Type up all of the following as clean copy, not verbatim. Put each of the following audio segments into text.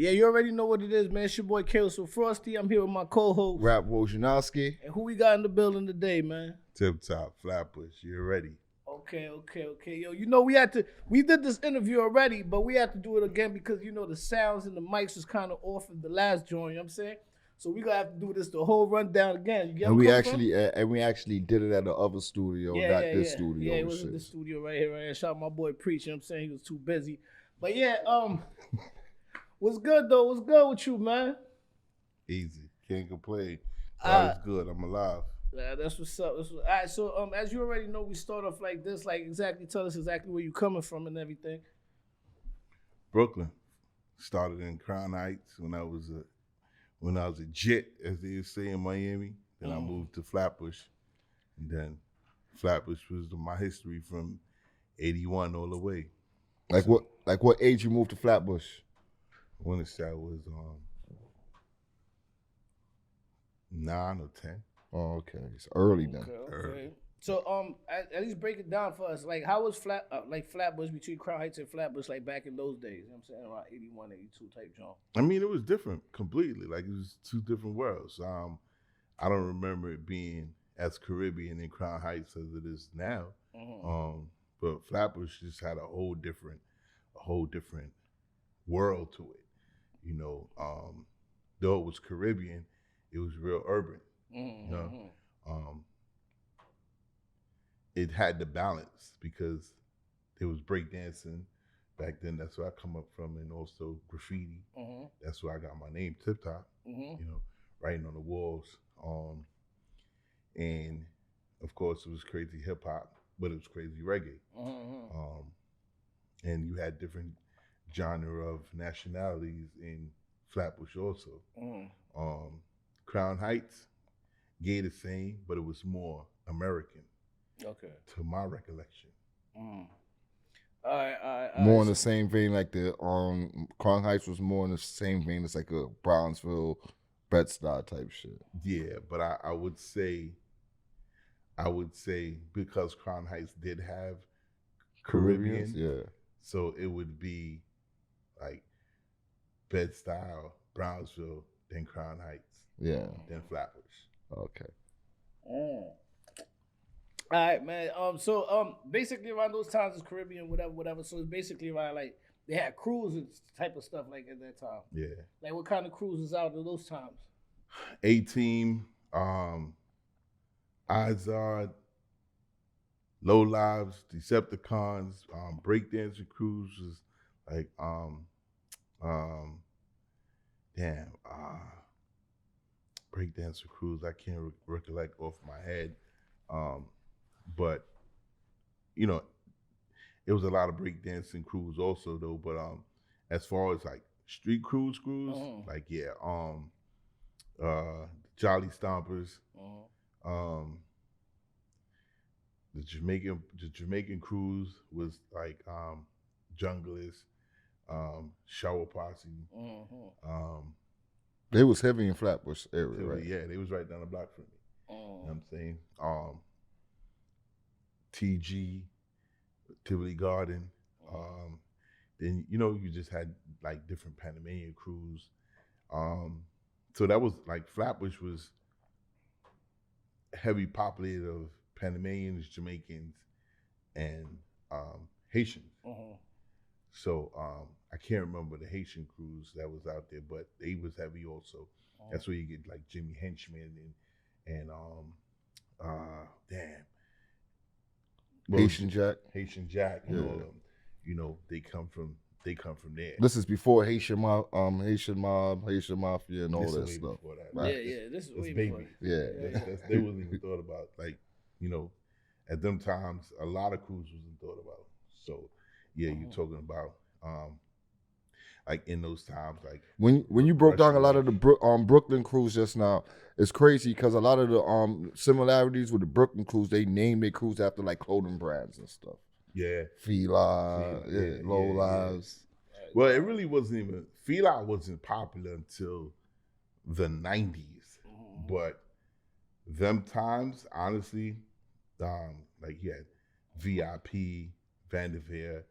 Yeah, you already know what it is, man. It's your boy Kale So Frosty. I'm here with my co-host. Rap Wojnarowski. And who we got in the building today, man? Tip Top, Flatbush, you're ready. Okay. Yo, you know, we did this interview already, but we had to do it again because, you know, the sounds and the mics was kind of off in the last joint, you know what I'm saying? So we gonna have to do this the whole rundown again. You get And what we I'm actually did it at the other studio, not this studio. Yeah, it was in this studio right here. Shout out my boy Preach, you know what I'm saying? He was too busy. But yeah, what's good though? What's good with you, man? Easy, can't complain. God is good. I'm alive. Yeah, that's what's up. All right, so as you already know, we start off like this, tell us exactly where you coming from and everything. Brooklyn. Started in Crown Heights when I was a jet, as they would say in Miami. Then I moved to Flatbush, and then Flatbush was my history from '81 all the way. Like what age you moved to Flatbush? I want to say I was 9 or 10. Oh, okay. It's early then. Okay. Early. So at least break it down for us. Like how was Flatbush between Crown Heights and Flatbush like back in those days? You know what I'm saying, around 81, 82 type joint. I mean, it was different completely. Like it was two different worlds. I don't remember it being as Caribbean in Crown Heights as it is now. Mm-hmm. But Flatbush just had a whole different world to it. You know, though it was Caribbean, it was real urban. Mm-hmm. You know, it had the balance because there was breakdancing back then. That's where I come up from, and also graffiti. Mm-hmm. That's where I got my name, Tip Top. Mm-hmm. You know, writing on the walls. And of course, it was crazy hip hop, but it was crazy reggae. Mm-hmm. And you had different genre of nationalities in Flatbush also. Mm-hmm. Crown Heights, gay the same, but it was more American. Okay. To my recollection. Mm. All right. More in the same vein, like the Crown Heights was more in the same vein as like a Brownsville, Bed-Stuy type shit. Yeah, but I would say because Crown Heights did have Caribbean, yeah. So it would be like Bed-Stuy, Brownsville, then Crown Heights, yeah, then Flatbush. Okay. All right, man. So basically around those times it's Caribbean, whatever. So it's basically around like they had cruises type of stuff like at that time. Yeah. Like what kind of cruises out of those times? A-Team, Izod, Low Lives, Decepticons, breakdancing crews was like breakdancer crews. I can't recollect off my head. But you know, it was a lot of breakdancing crews also though. But as far as like street crews, like Jolly Stompers, the Jamaican crews was like Junglers, Shower Posse. They was heavy in Flatbush area, right? Yeah, they was right down the block from me. You know what I'm saying? TG, Tivoli Garden. Then, you know, you just had like different Panamanian crews. So that was like Flatbush was heavy populated of Panamanians, Jamaicans, and Haitians. So I can't remember the Haitian crews that was out there, but they was heavy also. That's where you get like Jimmy Henchman and Haitian Jack, and all of them. You know, they come from there. This is before Haitian mob, Haitian mafia, and all that stuff. Right. Yeah. This is way before. Yeah. They wasn't even thought about. Like, you know, at them times, a lot of crews wasn't thought about. So, yeah, you're talking about like in those times, like when you broke down a lot of the Brooklyn crews just now, it's crazy because a lot of the similarities with the Brooklyn crews, they name their crews after like clothing brands and stuff. Yeah, Fila, Low Lives. Yeah. Well, it really wasn't even Fila wasn't popular until the 90s, but them times, honestly, like you had VIP, Vanderveer,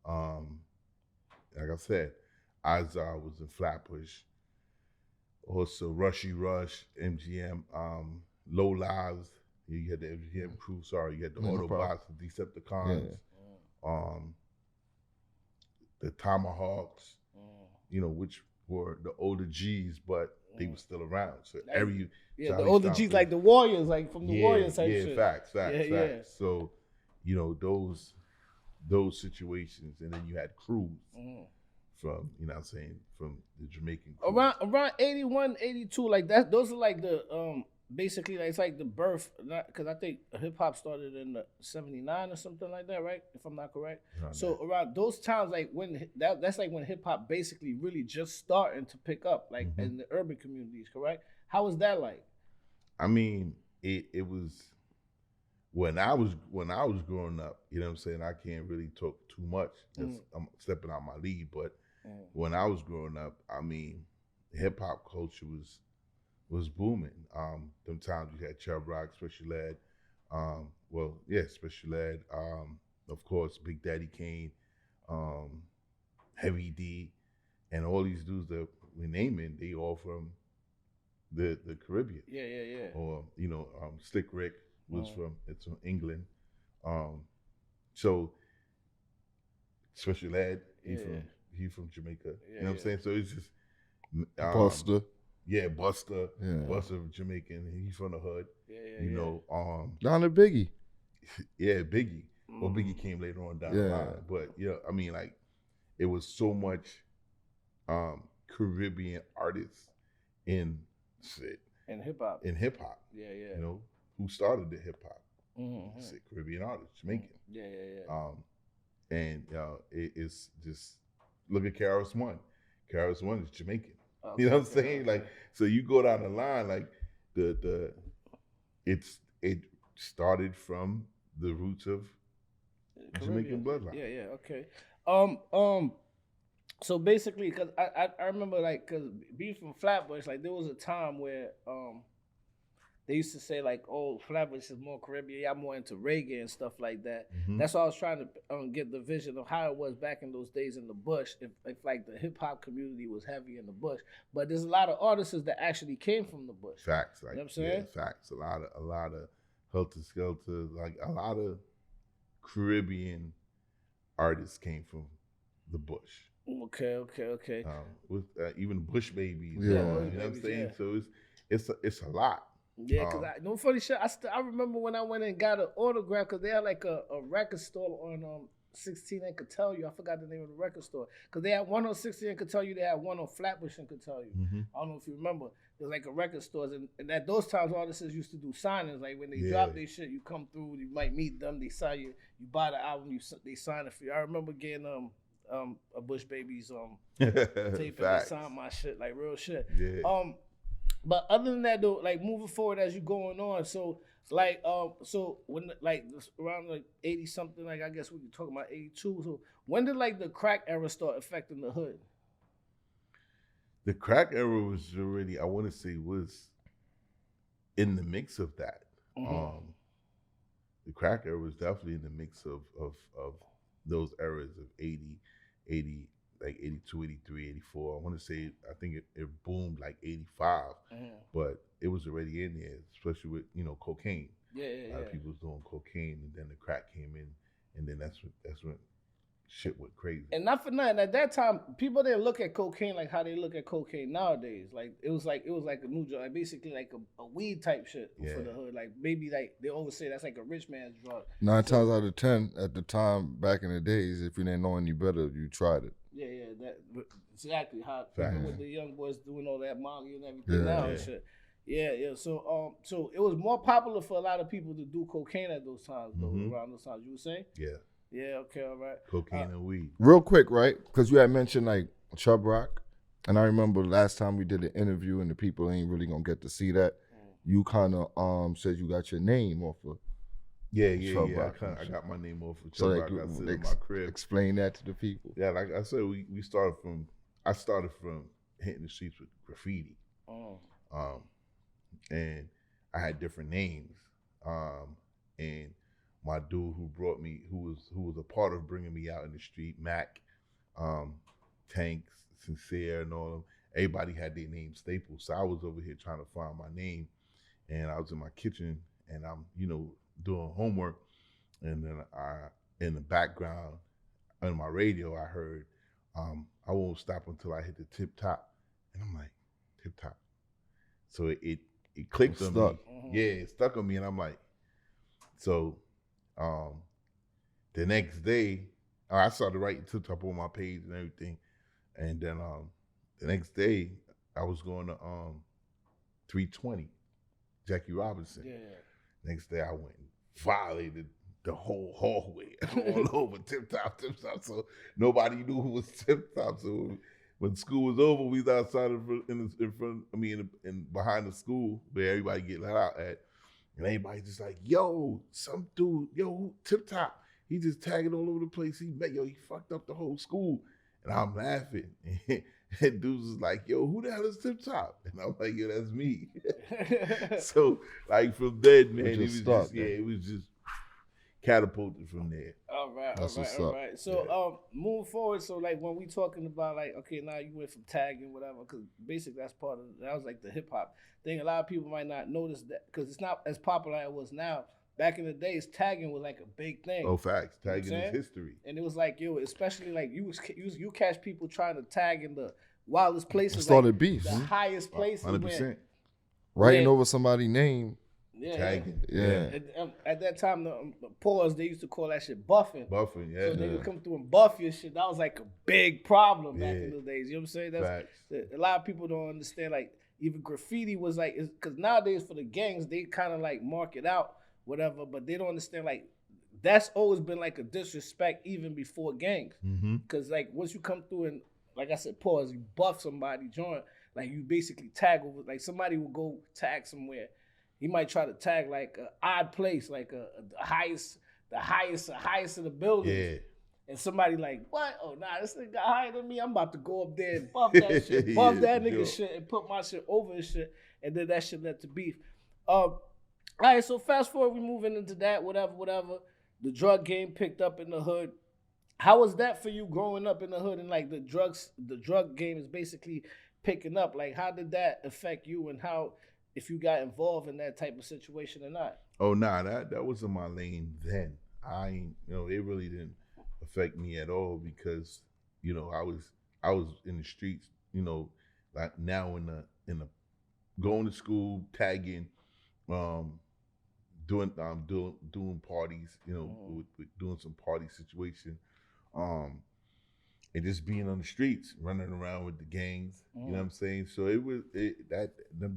like I said, Izar was in Flatbush. Also Rushy Rush, MGM, Low Lives. You had the MGM crew. Sorry, you had the Autobots, the Decepticons, the Tomahawks. Which were the older G's, but they were still around. So the older G's like the Warriors, like from the Warriors type shit. Facts. So, those situations, and then you had crews from, from the Jamaican crews. Around 81, 82, like that. Those are like the basically like, it's like the birth, because I think hip hop started in 79 or something like that, right? If I'm not correct. So around those times, like when that's like when hip hop basically really just starting to pick up, like in the urban communities, correct? How was that like? I mean, it was when I was growing up. You know what I'm saying? I can't really talk too much. I'm stepping out my lead, but when I was growing up, I mean, hip hop culture was booming. Them times you had Chubb Rock, Special Ed, Special Ed, of course, Big Daddy Kane, Heavy D, and all these dudes that we're naming, they all from the Caribbean. Yeah. Or, Slick Rick was from England. So Special Ed, he from Jamaica. You know what I'm saying? So it's just Buster. Yeah, Buster. Buster Jamaican. He's from the hood. Down to Biggie. Yeah, Biggie. Well, Biggie came later on down the line. But I mean, like, it was so much Caribbean artists in hip hop. Yeah. Who started the hip hop? Caribbean artists, Jamaican. Yeah. And it's just, look at Karis One. Karis One is Jamaican. Okay, you know what I'm saying? Okay. Like, so you go down the line, like it started from the roots of Jamaican bloodline. Yeah, okay. So basically, cause I remember, like, cause being from Flatbush, like there was a time where they used to say, like, oh, Flatbush is more Caribbean, y'all more into reggae and stuff like that. That's why I was trying to get the vision of how it was back in those days in the bush, if like the hip hop community was heavy in the bush. But there's a lot of artists that actually came from the bush. Facts, like, you know what I'm saying? Yeah, facts. A lot of Helter Skelter, like a lot of Caribbean artists came from the bush. Okay. With even Bush Babies. Yeah. You know what I'm saying? So it's a lot. Yeah, because no funny shit. I remember when I went and got an autograph, because they had like a record store on 16 and could tell you. I forgot the name of the record store. Because they had one on 16 and could tell you. They had one on Flatbush and could tell you. I don't know if you remember. There was like a record stores. And at those times, artists used to do signings. Like when they drop their shit, you come through, you might meet them, they sign you. You buy the album, they sign it for you. I remember getting a Bush Babies tape and they signed my shit, like real shit. Yeah. But other than that, though, like moving forward as you going on, so like so when like around like 80 something, like I guess we could talk about 82. So when did like the crack era start affecting the hood? The crack era was already, I want to say, was in the mix of that. The crack era was definitely in the mix of those eras of 80, like 82, 83, 84. I want to say, I think it boomed like 85, but it was already in there, especially with, cocaine. A lot of people was doing cocaine, and then the crack came in, and then that's when shit went crazy. And not for nothing, at that time, people didn't look at cocaine like how they look at cocaine nowadays. Like it was like a new drug, like basically like a weed type shit for the hood. Like maybe like they always say that's like a rich man's drug. 9 times out of 10 at the time back in the days, if you didn't know any better, you tried it. Yeah, that exactly how with the young boys doing all that Molly and everything now and shit. Yeah. So it was more popular for a lot of people to do cocaine at those times, though. Around those times, you were saying? Yeah. Okay. All right. Cocaine and weed. Real quick, right? Because you had mentioned like Chubb Rock, and I remember last time we did an interview, and the people ain't really gonna get to see that. You kind of said you got your name off of. Yeah. I got my name off of Chubb Rock. I sit in my crib. Explain that to the people. Yeah, like I said, I started from hitting the streets with graffiti. And I had different names. And my dude who brought me, who was a part of bringing me out in the street, Mac, Tanks, Sincere, and all of them. Everybody had their name stapled. So I was over here trying to find my name, and I was in my kitchen, and I'm, doing homework, and then in the background, on my radio, I heard, I won't stop until I hit the tip top. And I'm like, tip top. So it clicked on me. Yeah, it stuck on me, and I'm like, so the next day, I started writing tip top on my page and everything. And then the next day, I was going to 320, Jackie Robinson. Yeah. Next day, I went and violated the whole hallway all over Tip Top. So nobody knew who was Tip Top. So when school was over, we was outside in behind the school where everybody get let out at, and everybody just like, yo, some dude, Tip Top, he just tagging all over the place. He fucked up the whole school, and I'm laughing. And dudes was like, yo, who the hell is Tip Top? And I'm like, yo, that's me. So like from then, man, it was just catapulted from there. All right. So move forward. So like when we talking about like, okay, now you went from tagging, whatever, because basically that was like the hip hop thing. A lot of people might not notice that because it's not as popular as it was now. Back in the days, tagging was like a big thing. Oh, facts. Tagging is history. And it was like, especially like you catch people trying to tag in the wildest places. It started like beef. The highest places. 100%. Writing over somebody's name. Yeah. Tagging. Yeah. At that time, the pause, they used to call that shit buffing. Buffing, yeah. So they would come through and buff your shit. That was like a big problem back in the days. You know what I'm saying? Facts. A lot of people don't understand, like, even graffiti was like, because nowadays for the gangs, they kind of like mark it out, whatever, but they don't understand, like, that's always been like a disrespect even before gangs. Because like once you come through and, like I said, pause, you buff somebody, joint, like you basically tag over, like somebody will go tag somewhere. He might try to tag like an odd place, like the highest of the buildings. Yeah. And somebody like, what? Oh, nah, this nigga higher than me. I'm about to go up there and buff that shit, buff that nigga shit, and put my shit over his shit, and then that shit led to beef. All right, so fast forward, we moving into that, whatever. The drug game picked up in the hood. How was that for you growing up in the hood and like the drug game is basically picking up? Like, how did that affect you, and how, if you got involved in that type of situation or not? Oh, nah, that was in my lane then. It really didn't affect me at all because, I was in the streets, like now in the going to school, tagging, doing parties, with doing some party situation, and just being on the streets, running around with the gangs. You know what I'm saying? So that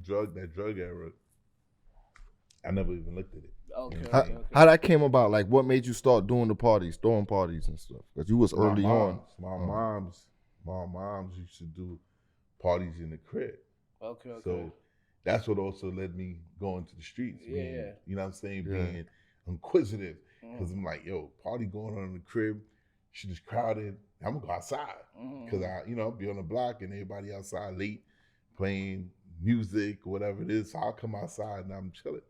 drug era, I never even looked at it. Okay. How that came about? Like, what made you start doing the parties, throwing parties and stuff? Because you was early on. My moms used to do parties in the crib. Okay. So that's what also led me going to the streets. Yeah. You know what I'm saying? Being inquisitive. Because I'm like, yo, party going on in the crib, shit is crowded. I'm gonna go outside. Because I be on the block and everybody outside late playing music or whatever it is. So I'll come outside and I'm chilling.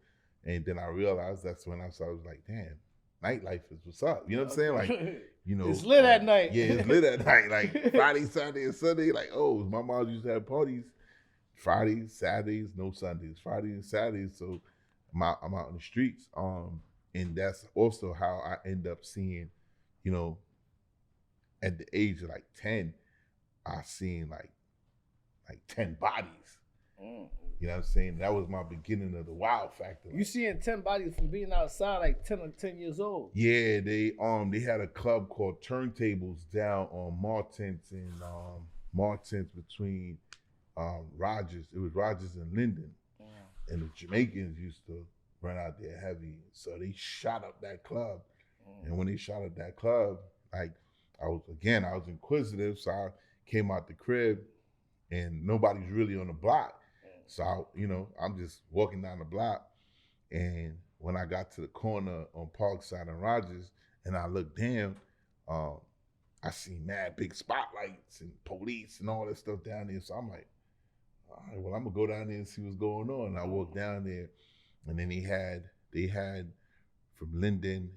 And then I realized that's when I was like, damn, nightlife is what's up. You know what I'm saying? Like, it's lit at night. Yeah, it's lit at night. Like Friday, Saturday, and Sunday. Like, oh, my mom used to have parties Fridays, Saturdays, no Sundays. Fridays and Saturdays. So I'm out in the streets. And that's also how I end up seeing, at the age of like 10, I seen like 10 bodies. You know what I'm saying? That was my beginning of the wild factor. You seeing 10 bodies from being outside like 10 years old. Yeah, they had a club called Turntables down on Martins between Rogers. It was Rogers and Linden. And the Jamaicans used to run out there heavy. So they shot up that club. And when they shot up that club, like I was inquisitive, so I came out the crib and nobody's really on the block. So, I'm just walking down the block, and when I got to the corner on Parkside and Rogers, and I looked down, I see mad big spotlights and police and all that stuff down there. So I'm like, all right, well, I'm gonna go down there and see what's going on. And I walked down there, and then they had from Linden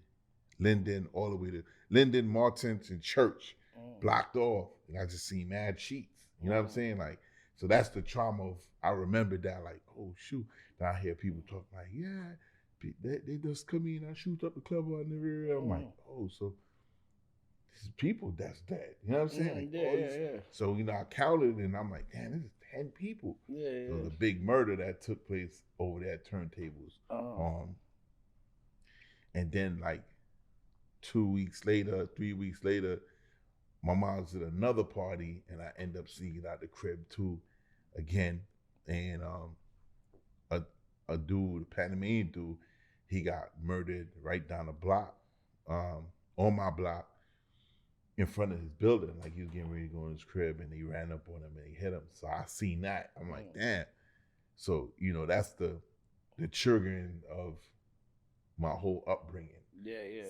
all the way to Linden, Martins, and Church blocked off, and I just seen mad sheets. You know what I'm saying? Like, so that's the trauma of, I remember that, like, oh shoot. Then I hear people talk like, yeah, they just come in and shoot up the club on the rear. I'm like, oh, so these people that's dead. You know what I'm saying? Like, Yeah. So, you know, I counted and I'm like, damn, this is 10 people. Yeah. So the big murder that took place over there at Turntables. And then like 2 weeks later, 3 weeks later, my mom's at another party and I end up seeing out the crib too again. And a dude, a Panamanian dude, he got murdered right down the block, on my block, in front of his building. Like, he was getting ready to go in his crib and he ran up on him and he hit him. So I seen that. I'm like, damn. So, you know, that's the triggering of my whole upbringing.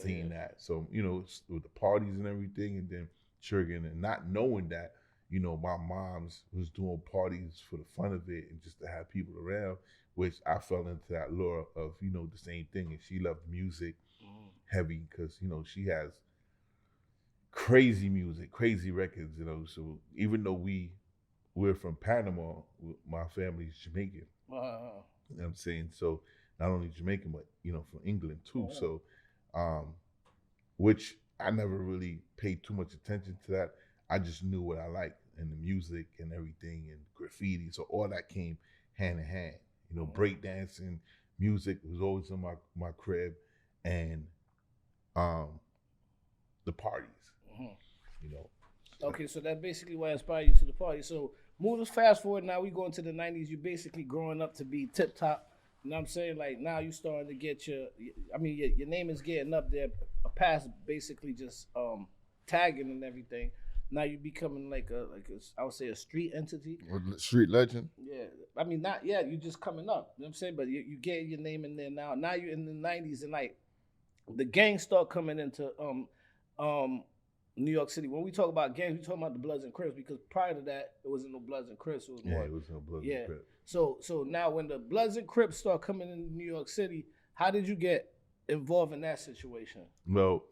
Seeing that. So, you know, with the parties and everything, and then triggering and not knowing that, you know, my mom's was doing parties for the fun of it and just to have people around, which I fell into that lure of, you know, the same thing. And she loved music heavy because, you know, she has crazy music, crazy records, you know. So even though we're from Panama, my family's Jamaican. You know what I'm saying? So not only Jamaican, but, you know, from England too. So, which I never really paid too much attention to that. I just knew what I liked and the music and everything and graffiti. So all that came hand in hand. You know, breakdancing, music was always in my crib, and the parties. You know. Okay, so that basically what inspired you to the party. So move us fast forward. Now we go into the 90s. You basically growing up to be tip top. You know what I'm saying? Like, now you starting to get your name is getting up there past basically just tagging and everything. Now you becoming like a I would say a street entity. Or street legend. Yeah. I mean, not yet. You just coming up. You know what I'm saying? But you get your name in there now. Now you're in the 90s, and like the gangs start coming into New York City. When we talk about gangs, we talking about the Bloods and Crips, because prior to that, it wasn't no Bloods and Crips. It was more, it was no Bloods and Crips. So now when the Bloods and Crips start coming into New York City, how did you get involved in that situation? Well,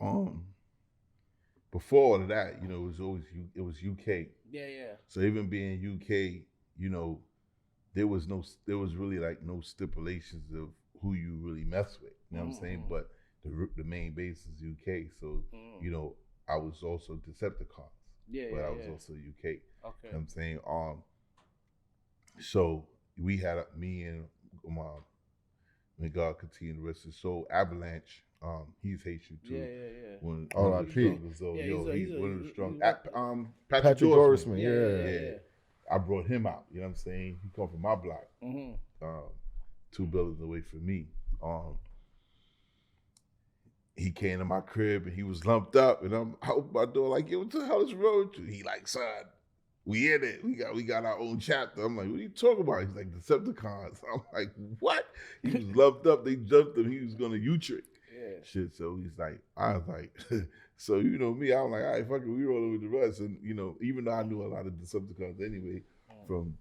before all of that, you know, it was UK. Yeah. So even being UK, you know, there was really like no stipulations of who you really mess with. You know what I'm saying? But the main base is UK. So, you know, I was also Decepticons. But I was also UK. Okay. You know what I'm saying? So we had me and my, may God continue to rest his soul, Avalanche. He's Haitian too. Yeah. One R.I.P. of the strongest, so, he's one of the strong. Patrick Dorisman. Yeah. I brought him out. You know what I'm saying? He come from my block, 2 buildings away from me. He came to my crib and he was lumped up, and I'm out my door like, yo, what the hell is wrong with you? He like, son, we in it. We got our own chapter. I'm like, what are you talking about? He's like, Decepticons. I'm like, what? He was lumped up. They jumped him. He was gonna U-trick. Shit. So he's like, I was like, so you know me, I'm like, all right, fuck it, we rolling with the rest. And you know, even though I knew a lot of Decepticons anyway, from,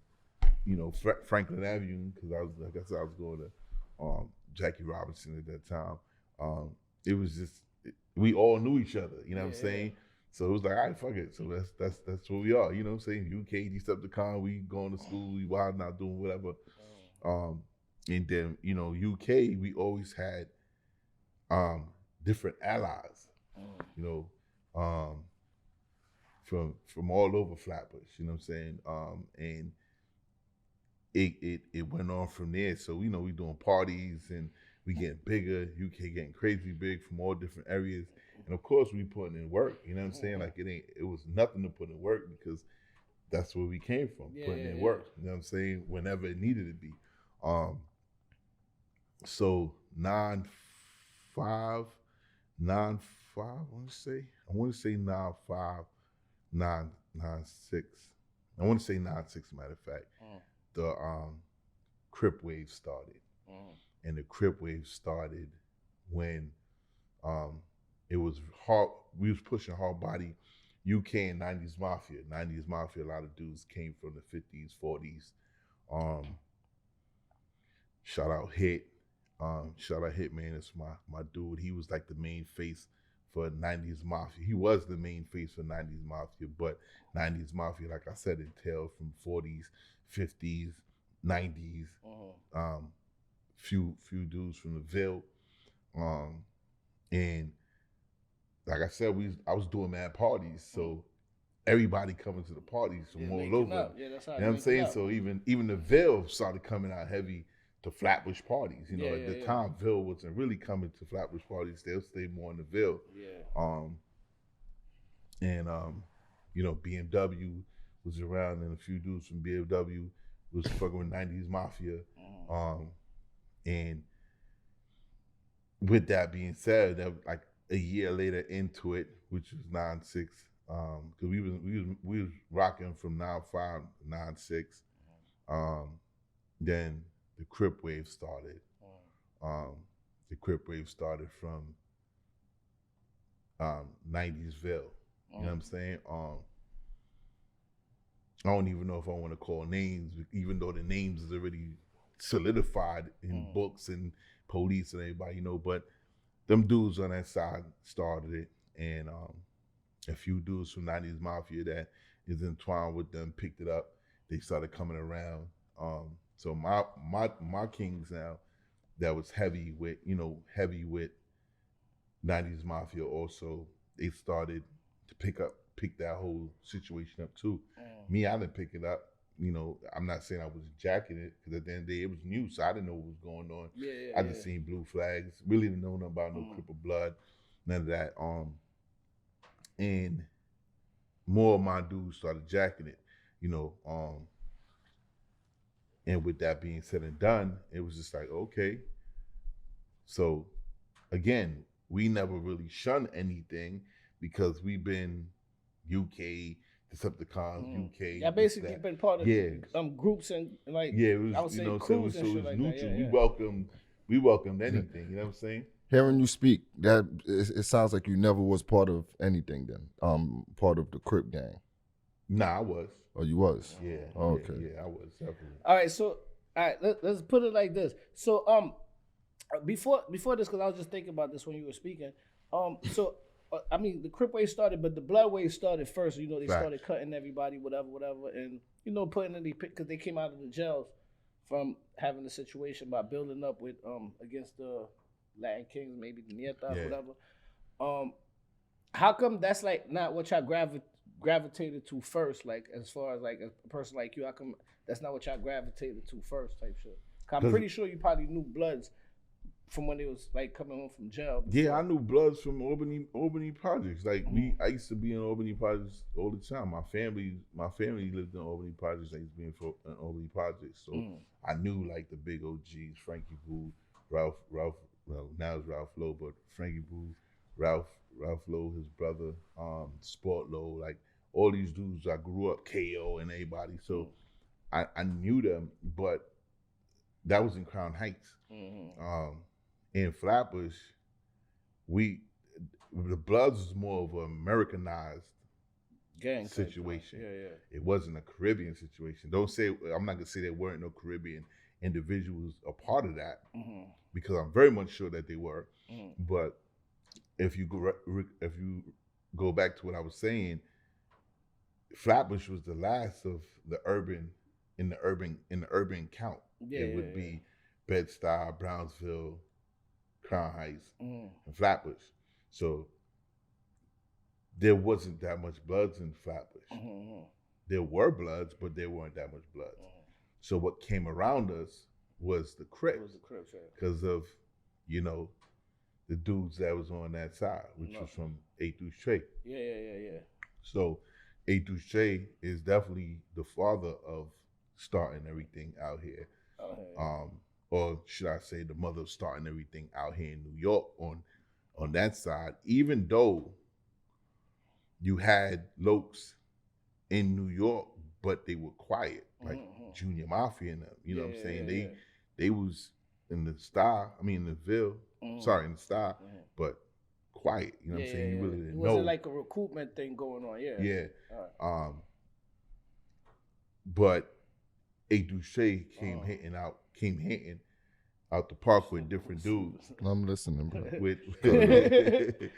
you know, Franklin Avenue, because I was going to Jackie Robinson at that time. It was just, we all knew each other. You know what I'm saying? So it was like, all right, fuck it. So that's what we are. You know what I'm saying? UK Decepticon, we going to school, we wilding out, doing whatever. And then, you know, UK, we always had different allies, you know, from all over Flatbush, you know what I'm saying? And it went on from there. So, you know, we doing parties and we getting bigger, UK getting crazy big from all different areas. And of course we putting in work, you know what I'm saying? Like it was nothing to put in work because that's where we came from, putting in work, you know what I'm saying? Whenever it needed to be. So 9-5, I want to say 9-5, 9-6. I want to say 9-6, matter of fact. The Crip wave started. And the Crip wave started when it was hard. We was pushing hard body UK and 90's Mafia. 90's Mafia, a lot of dudes came from the 50s, 40s. Shout out Hit. Shout out Hitman. It's my dude. He was like the main face for 90's Mafia. He was the main face for 90's Mafia, but 90's Mafia, like I said, entailed from 40s, 50s, 90s, few dudes from the Ville. And like I said, I was doing mad parties, so everybody coming to the parties from all over. Yeah, that's how you know what I'm saying? So even the Ville started coming out heavy to Flatbush parties. You know, at the time, Ville wasn't really coming to Flatbush parties. They'll stay more in the Ville. You know, BMW was around, and a few dudes from BMW was fucking with 90's Mafia. And with that being said, that like a year later into it, which was 9-6, because we was rocking from 9-5, 9-6. Then the Crip wave started. The Crip wave started from 90's Ville. You know what I'm saying? I don't even know if I want to call names, even though the names is already solidified in books and police and everybody, you know, but them dudes on that side started it, and a few dudes from 90's Mafia that is entwined with them picked it up. They started coming around. So my kings now that was heavy with 90's Mafia also, they started to pick that whole situation up too. Me, I didn't pick it up. You know, I'm not saying I was jacking it, because at the end of the day, it was new, so I didn't know what was going on. I just seen blue flags. Really didn't know nothing about no Crip of Blood, none of that. And more of my dudes started jacking it, you know. And with that being said and done, it was just like, okay. So again, we never really shunned anything because we've been UK, Decepticons, UK. Yeah, basically been part of groups and like it was, I would say so crews it and was shit like neutral. that. We welcomed anything. You know what I'm saying? Hearing you speak, that it sounds like you never was part of anything then. Part of the Crip gang. Nah, I was. Oh, you was? Yeah. Oh, okay. Yeah, I was definitely. All right, so let's put it like this. So before this, because I was just thinking about this when you were speaking. So I mean, the Crip wave started, but the Blood wave started first. You know, they started cutting everybody, whatever, and you know, putting in because they came out of the jails from having a situation by building up with against the Latin Kings, maybe the Nietas, whatever. How come that's like not what y'all gravitated to first? Like as far as like a person like you, how come that's not what y'all gravitated to first? Type shit. I'm pretty sure you probably knew Bloods from when they was like coming home from jail. Before. Yeah, I knew Bloods from Albany projects. Like I used to be in Albany projects all the time. My family lived in Albany projects. I used to be in Albany projects, so I knew like the big OGs: Frankie Boo, Ralph. Well, now it's Ralph Lowe, but Frankie Boo, Ralph Lowe, his brother, Sport Lowe, like all these dudes. I grew up KO and everybody, so I knew them, but that was in Crown Heights. In Flatbush, the Bloods was more of an Americanized gang situation. It wasn't a Caribbean situation. I'm not gonna say there weren't no Caribbean individuals a part of that, because I'm very much sure that they were. But if you go back to what I was saying, Flatbush was the last of the urban count. It would be Bed-Stuy, Brownsville, Crown Heights, and Flatbush. So there wasn't that much Bloods in Flatbush. There were Bloods, but there weren't that much Bloods. So what came around us was the Crips. Because of, you know, the dudes that was on that side, which was from A through Trey. Yeah. So A through Trey is definitely the father of starting everything out here. Or should I say the mother of starting everything out here in New York on that side, even though you had Lokes in New York, but they were quiet, like Junior Mafia and them. You know what I'm saying? They was in the Ville, in the Star, but quiet. You know what I'm saying? You really didn't know. It wasn't like a recoupment thing going on. Yeah. Right. But A through Trey came hitting, out the park with different dudes. I'm listening, bro.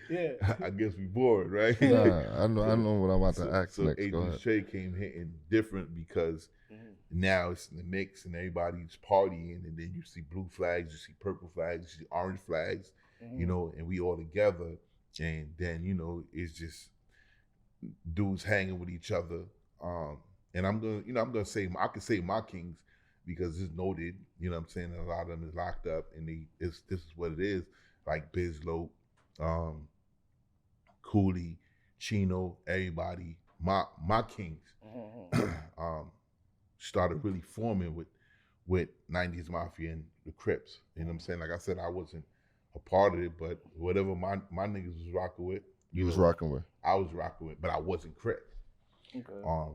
Yeah. I guess we bored, right? Nah, I know what I'm about to ask so next. Go Agent ahead. Shay came hitting different because now it's in the mix and everybody's partying, and then you see blue flags, you see purple flags, you see orange flags, you know, and we all together, and then it's just dudes hanging with each other. And I'm gonna say I can say my kings because it's noted, you know what I'm saying, a lot of them is locked up, and this is what it is, like Bizlo, Cooley, Chino, everybody, my kings started really forming with 90's Mafia and the Crips. You know what I'm saying? Like I said, I wasn't a part of it, but whatever my niggas was rocking with, You was rocking with. I was rocking with, but I wasn't Crip. Okay.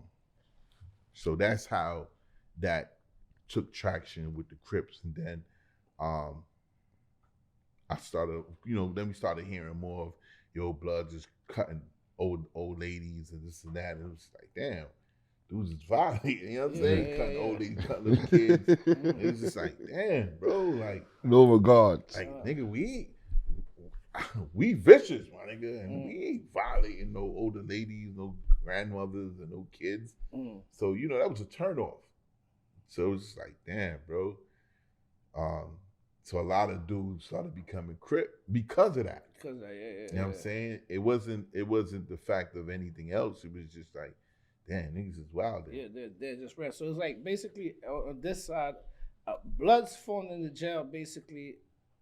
So that's how that took traction with the Crips, and then I started, then we started hearing more of Bloods is cutting old ladies and this and that, and it was like, damn, dudes is violent, you know what I'm saying? Cutting old ladies, cutting little kids. It was just like, damn, bro, like no regards. like nigga, we vicious, my nigga, and we ain't violating no older ladies, no grandmothers, and no kids. So that was a turnoff. So it was just like, damn, bro. So a lot of dudes started becoming Crip because of that. You know what I'm saying? It wasn't the fact of anything else. It was just like, damn, niggas is wild. Yeah, they're just red. So it's like basically on this side, Bloods formed in the jail basically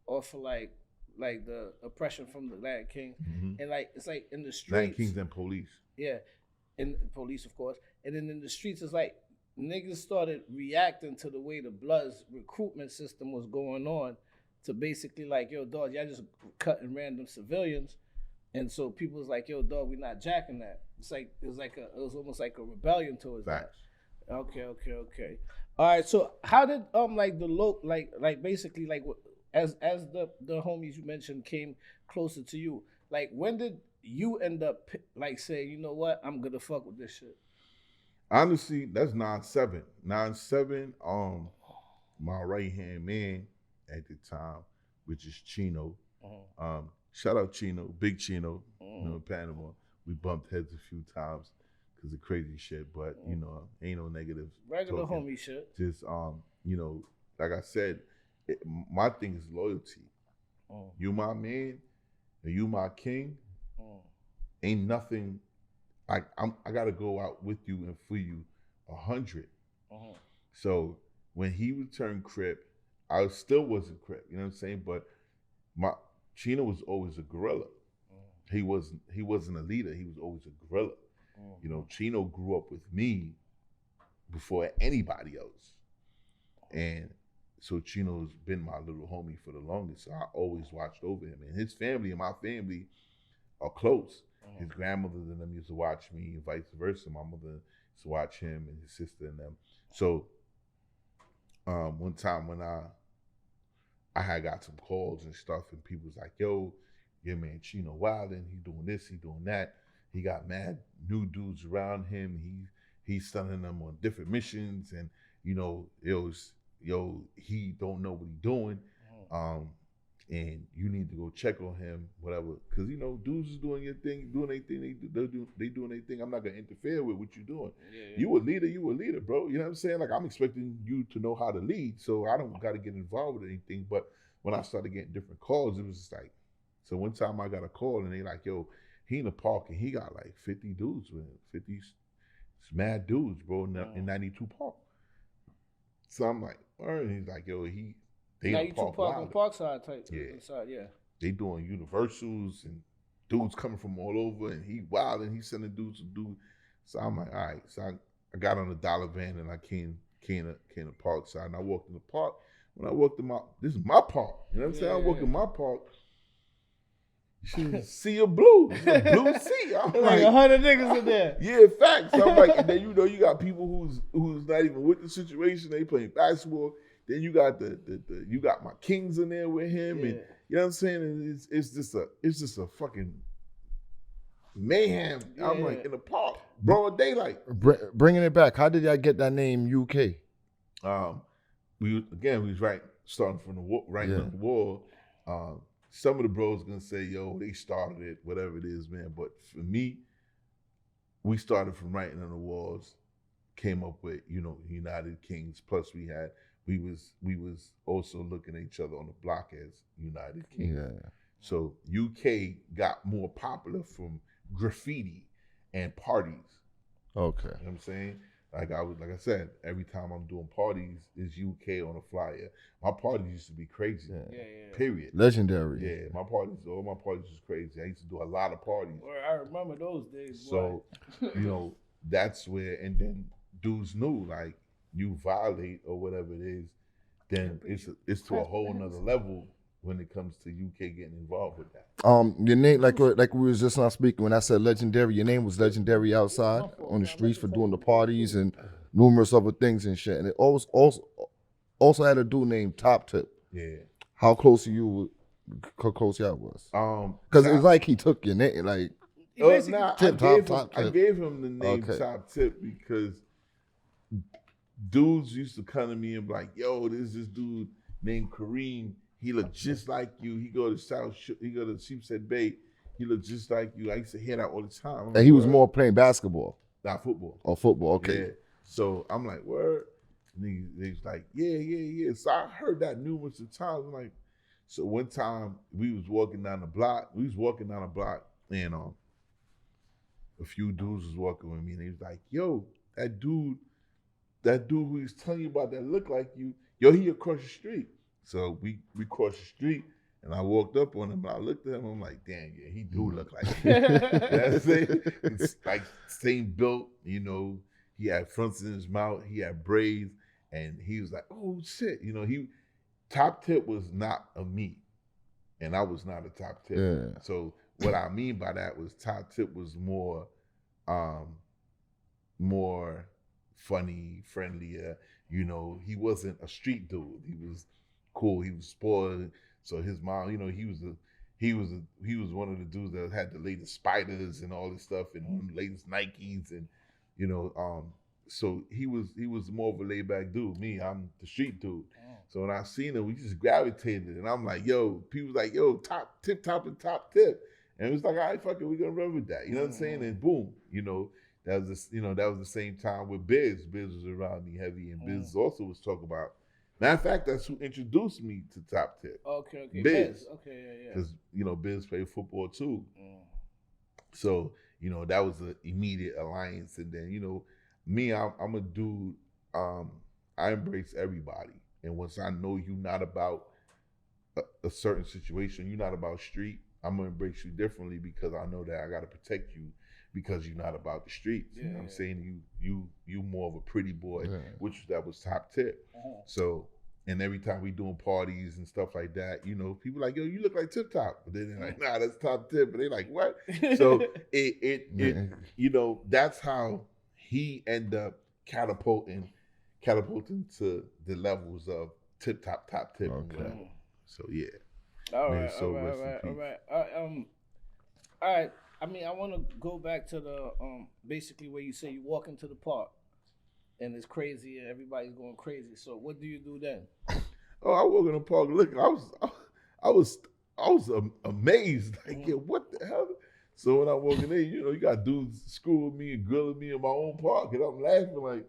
off of like the oppression from the Land King, and like it's like in the streets. Land Kings and police. Yeah, and police of course, and then in the streets it's like niggas started reacting to the way the Bloods recruitment system was going on, to basically like, yo, dog, y'all just cutting random civilians, and so people was like, yo, dog, we not jacking that. It was almost like a rebellion towards that. Okay. All right, so how did like the like basically like as the homies you mentioned came closer to you, like when did you end up like saying, you know what, I'm gonna fuck with this shit? Honestly, that's 9-7. 9-7, my right-hand man at the time, which is Chino. Shout out Chino, Big Chino, in Panama. We bumped heads a few times because of crazy shit, but, ain't no negative. Regular homie shit. Just, like I said, my thing is loyalty. You my man, and you my king. Ain't nothing. Like I gotta go out with you and for you 100. So when he returned Crip, I still wasn't Crip. You know what I'm saying? But Chino was always a guerrilla. He wasn't a leader. He was always a guerrilla. Chino grew up with me before anybody else, and so Chino's been my little homie for the longest. So I always watched over him, and his family and my family are close. His grandmothers and them used to watch me, and vice versa. My mother used to watch him and his sister and them. So one time when I had got some calls and stuff, and people was like, yo, yeah, man, Chino wildin', he doing this, he doing that. He got mad new dudes around him. He's sending them on different missions, and he don't know what he doing. And you need to go check on him, whatever. Because, dudes is doing your thing, doing their thing, they doing their thing. I'm not going to interfere with what you're doing. Yeah. You a leader, bro. You know what I'm saying? Like, I'm expecting you to know how to lead, so I don't got to get involved with anything. But when I started getting different calls, it was just like, so one time I got a call, and they like, yo, he in the park, and he got like 50 dudes with him, 50 mad dudes, bro, in 92 Park. So I'm like, all right. And he's like, yo, they 92 Park on Parkside type. Yeah. Inside, yeah. They doing universals and dudes coming from all over, and he wild, and he's sending dudes to do. So I'm like, all right. So I got on the dollar van, and I came to Parkside, and I walked in the park. When I walked in this is my park. You know what I'm saying? I walked in my park. Sea of blue. It's a blue sea. I'm like 100 niggas in there. Yeah, facts. So I'm like, and then you got people who's not even with the situation. They playing basketball. Then you got you got my kings in there with him, and you know what I'm saying. And it's just a fucking mayhem. Yeah. I'm like in the park, broad daylight. Bringing it back. How did y'all get that name UK? We was right starting from the wall, writing on the wall. Some of the bros gonna say, yo, they started it, whatever it is, man. But for me, we started from writing on the walls, came up with, United Kings. Plus we was also looking at each other on the block as United Kings. Yeah. So UK got more popular from graffiti and parties. Okay. You know what I'm saying? Like I said, every time I'm doing parties, it's UK on a flyer. My parties used to be crazy. Yeah. Period. Legendary. Yeah, all my parties was crazy. I used to do a lot of parties. Well, I remember those days. So, that's where, and then dudes knew, like, you violate or whatever it is, then it's to a whole nother level when it comes to UK getting involved with that. Your name, like we was just not speaking, when I said legendary, your name was legendary outside on the streets for doing the parties and numerous other things and shit. And it also had a dude named Top Tip. Yeah. How close y'all was? Because it's like he took your name, like. I gave him the name Top Tip because dudes used to come to me and be like, yo, there's this dude named Kareem. He looked just like you. He go to Sheepshead Bay. He looked just like you. I used to hear that all the time. And he was more playing basketball. Not football. Oh, football, okay. Yeah. So I'm like, word? And he's like, yeah. So I heard that numerous of times. I'm like, so one time we was walking down the block. And a few dudes was walking with me, and he was like, yo, that dude who he's telling you about that look like you, yo, he across the street. So we crossed the street, and I walked up on him, and I looked at him, I'm like, damn, yeah, he do look like him. That's it. It's like same built, he had fronts in his mouth, he had braids, and he was like, oh shit, Top Tip was not a me, and I was not a Top Tip. Yeah. So what I mean by that was Top Tip was more funny, friendlier. He wasn't a street dude. He was cool. He was spoiled. So his mom, he was one of the dudes that had the latest spiders and all this stuff and the latest Nikes and so he was more of a laid back dude. Me, I'm the street dude. So when I seen him, we just gravitated, and I'm like, yo, people was like, yo, Top Tip. And it was like, all right, fuck it, we're gonna run with that. You know what I'm saying? And boom, that was the same time with Biz. Biz was around me heavy, and Biz also was talking about. Matter of fact, that's who introduced me to Top Tip. Okay. Biz. Okay, yeah. Because Biz played football too. So that was an immediate alliance, and then me, I'm a dude. I embrace everybody, and once I know you're not about a certain situation, you're not about street, I'm gonna embrace you differently because I know that I gotta protect you because you're not about the streets. You know what I'm saying? You more of a pretty boy, which that was Top Tip. So, and every time we doing parties and stuff like that, people like, yo, you look like Tip Top. But then they're like, nah, that's Top Tip. But they like, what? So that's how he ended up catapulting to the levels of Top Tip. Okay. So yeah. All right. All right. I mean, I want to go back to the basically where you say you walk into the park and it's crazy and everybody's going crazy. So what do you do then? Oh, I walk in the park. Look, I was amazed. Like, yeah, what the hell? So when I'm walking in, you got dudes screwing me and grilling me in my own park, and I'm laughing like.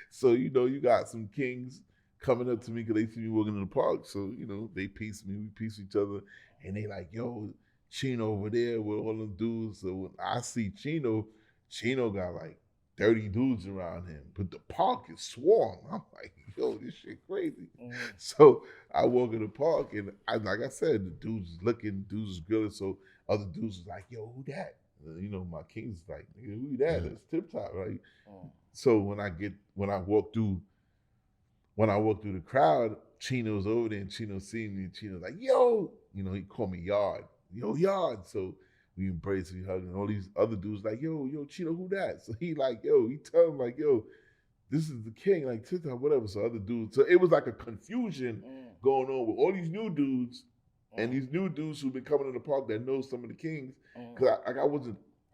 So you got some kings coming up to me because they see me walking in the park. So they piece me, we piece each other, and they like, yo, Chino over there with all them dudes. So when I see Chino got like 30 dudes around him, but the park is swarm. I'm like, yo, this shit crazy. So I walk in the park, and like I said, the dudes is looking, dudes is grilling. So other dudes was like, yo, who that? My king's like, nigga, who that? It's Tip Top, right? So when I walk through the crowd, Chino's over there, and Chino seeing me, and Chino's like, yo, he called me Yard. Yo, Yard. So we embrace, we hug, and all these other dudes like, yo, Chino, who that? So he like, yo, he tell him like, yo, this is the king, like Tip Top, whatever. So other dudes, so it was like a confusion going on with all these new dudes and these new dudes who've been coming to the park that know some of the kings. Because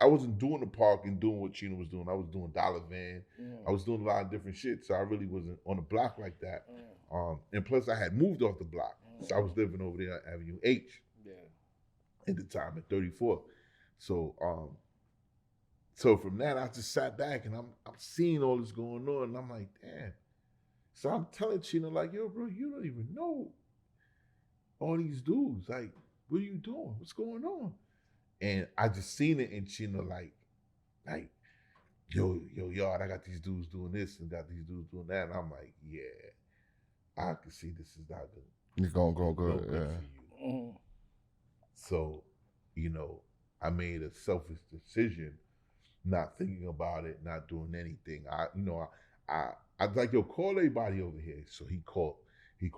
I wasn't doing the park and doing what Chino was doing. I was doing Dollar Van. I was doing a lot of different shit. So I really wasn't on the block like that. And plus I had moved off the block. So I was living over there on Avenue H at the time at 34th. So from that, I just sat back and I'm seeing all this going on, and I'm like, damn. So I'm telling Chino, like, yo, bro, you don't even know all these dudes. Like, what are you doing? What's going on? And I just seen it in Chino, like, yo, I got these dudes doing this and got these dudes doing that. And I'm like, yeah, I can see this is not good. It's gonna go good, for you. Mm-hmm. So, I made a selfish decision, not thinking about it, not doing anything. I was like, yo, call everybody over here. So he called the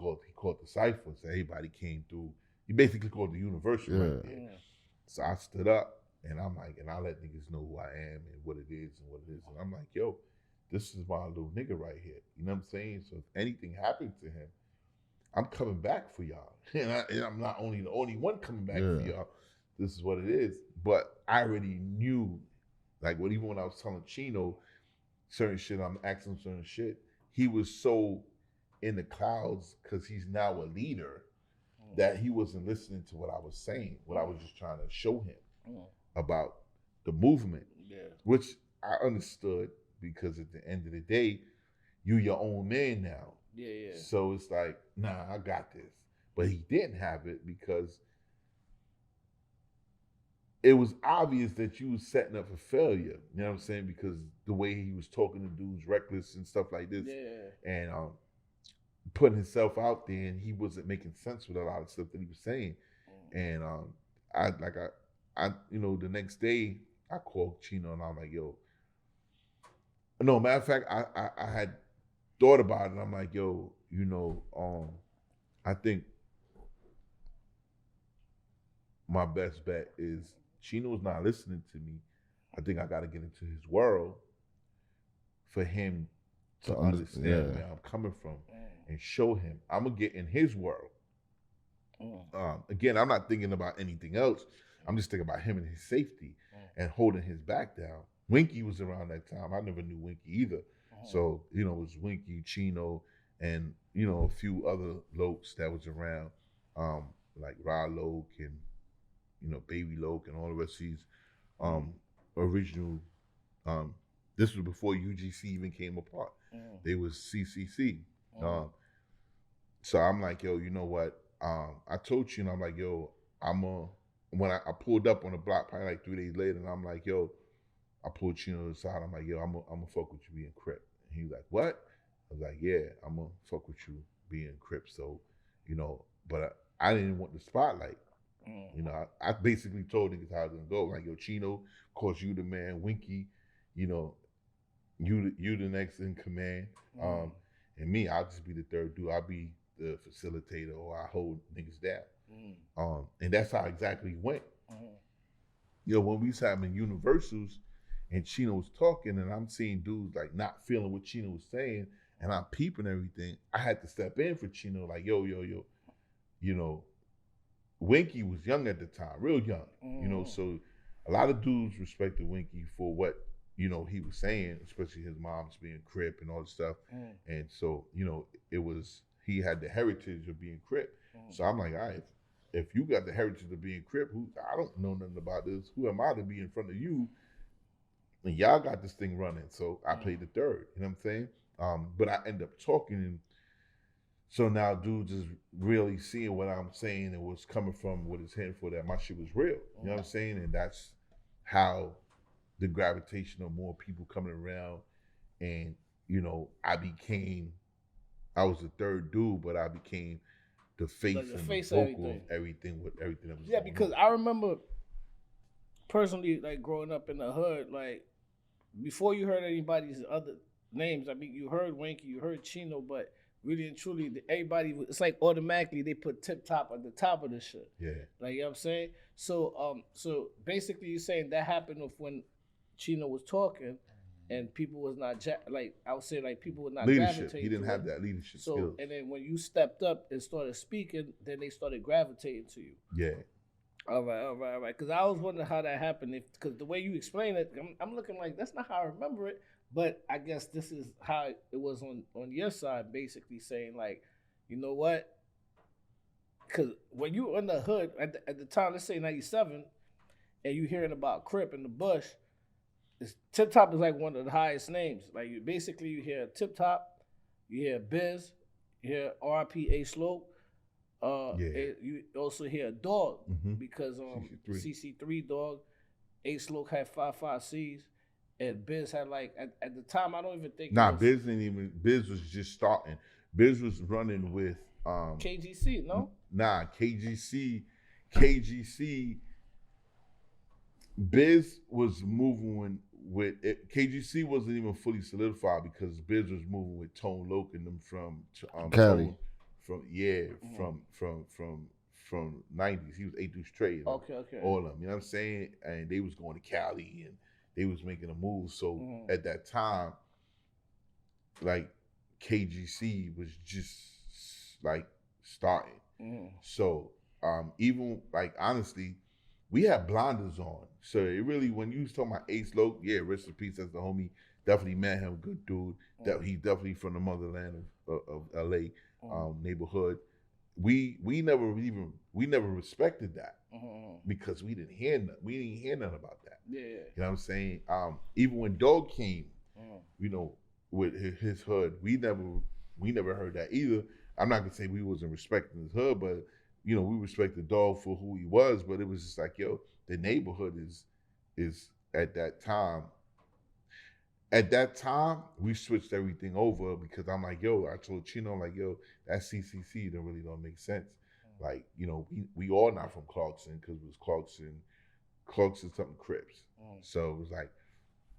cipher, so everybody came through. He basically called the university right there. So I stood up and I'm like, and I let niggas know who I am and what it is and what it is. And I'm like, yo, this is my little nigga right here. You know what I'm saying? So if anything happens to him, I'm coming back for y'all. And I'm not only the only one coming back for y'all. This is what it is. But I already knew, like, even when I was telling Chino certain shit, I'm asking him certain shit, he was so in the clouds because he's now a leader that he wasn't listening to what I was saying, what I was just trying to show him about the movement, which I understood because at the end of the day, you your own man now. So it's like, nah, I got this. But he didn't have it because it was obvious that you was setting up for failure. You know what I'm saying? Because the way he was talking to dudes, reckless and stuff like this, and putting himself out there, and he wasn't making sense with a lot of stuff that he was saying. And I the next day I called Chino and I'm like, yo, no, matter of fact, I had thought about it and I'm like, yo, I think my best bet is Chino's not listening to me. I think I got to get into his world for him to understand where I'm coming from and show him. I'm going to get in his world. Again, I'm not thinking about anything else. I'm just thinking about him and his safety and holding his back down. Winky was around that time. I never knew Winky either. So, it was Winky, Chino, and, a few other Lokes that was around, like Ra Loke and, Baby Loke and all the rest of these original, this was before UGC even came apart. They was CCC. So I'm like, yo, you know what? I told Chino, I'm like, yo, when I pulled up on the block probably like 3 days later, and I'm like, yo, I pulled Chino to the side. I'm like, yo, I'm gonna fuck with you being Crip. And he was like, what? I was like, yeah, I'm gonna fuck with you being Crip. So, but I didn't want the spotlight. I basically told niggas how it was gonna go. Like, yo, Chino, of course, you the man. Winky, you the next in command. And me, I'll just be the third dude. I'll be the facilitator, or I hold niggas down. And that's how exactly it went. When we was having universals and Chino was talking and I'm seeing dudes like not feeling what Chino was saying and I'm peeping everything, I had to step in for Chino, like, yo, Winky was young at the time, real young, so a lot of dudes respected Winky for what, he was saying, especially his mom's being Crip and all this stuff. And so, he had the heritage of being Crip. So I'm like, all right, if you got the heritage of being Crip, I don't know nothing about this. Who am I to be in front of you? And y'all got this thing running. So I played the third, you know what I'm saying? But I end up talking, and so now dudes is really seeing what I'm saying and what's coming from, what it's heading for, that my shit was real. You know what I'm saying? And that's how the gravitation of more people coming around. And, I was the third dude, but I became the face and the vocal of everything that was going on. Because I remember personally, like, growing up in the hood, like, before you heard anybody's other names, I mean, you heard Winky, you heard Chino, but really and truly, everybody, it's like automatically they put Tip Top at the top of the shit. Yeah. Like, you know what I'm saying? So basically you're saying that happened with when Chino was talking and people was not, I would say, like, people were not leadership. He didn't have that leadership skills. And then when you stepped up and started speaking, then they started gravitating to you. Yeah. All right. Because I was wondering how that happened. Because the way you explain it, I'm looking like, that's not how I remember it. But I guess this is how it was on your side, basically saying, like, you know what? Because when you in the hood at the time, let's say 97, and you hearing about Crip in the bush, Tip Top is like one of the highest names. Like you hear Tip Top, you hear Biz, you hear RP A Slope. You also hear Dog because CC3 Dog, A Slope had 5 C's, and Biz had like at the time I don't even think. Biz was just starting. Biz was running with KGC, no? Nah, KGC. Biz was moving with it. KGC wasn't even fully solidified because Biz was moving with Tone Loc and them from Cali. From 90's. He was 8 Trade. Okay. All of them, you know what I'm saying? And they was going to Cali and they was making a move. So at that time, like KGC was just like starting. So even like honestly, we had blinders on. So it really, when you was talking about Ace Loc, yeah, rest in peace, that's the homie. Definitely met him, good dude. He's definitely from the motherland of LA neighborhood. We never respected that because we didn't hear nothing about that. Yeah. You know what I'm saying? Even when Dog came, you know, with his hood, we never heard that either. I'm not gonna say we wasn't respecting his hood, but you know, we respected Dog for who he was, but it was just like, yo, the neighborhood is at that time. At that time, we switched everything over because I'm like, yo, I told Chino, like, yo, that CCC really don't make sense. Like, you know, we all not from Clarkson because it was Clarkson something Crips. So it was like,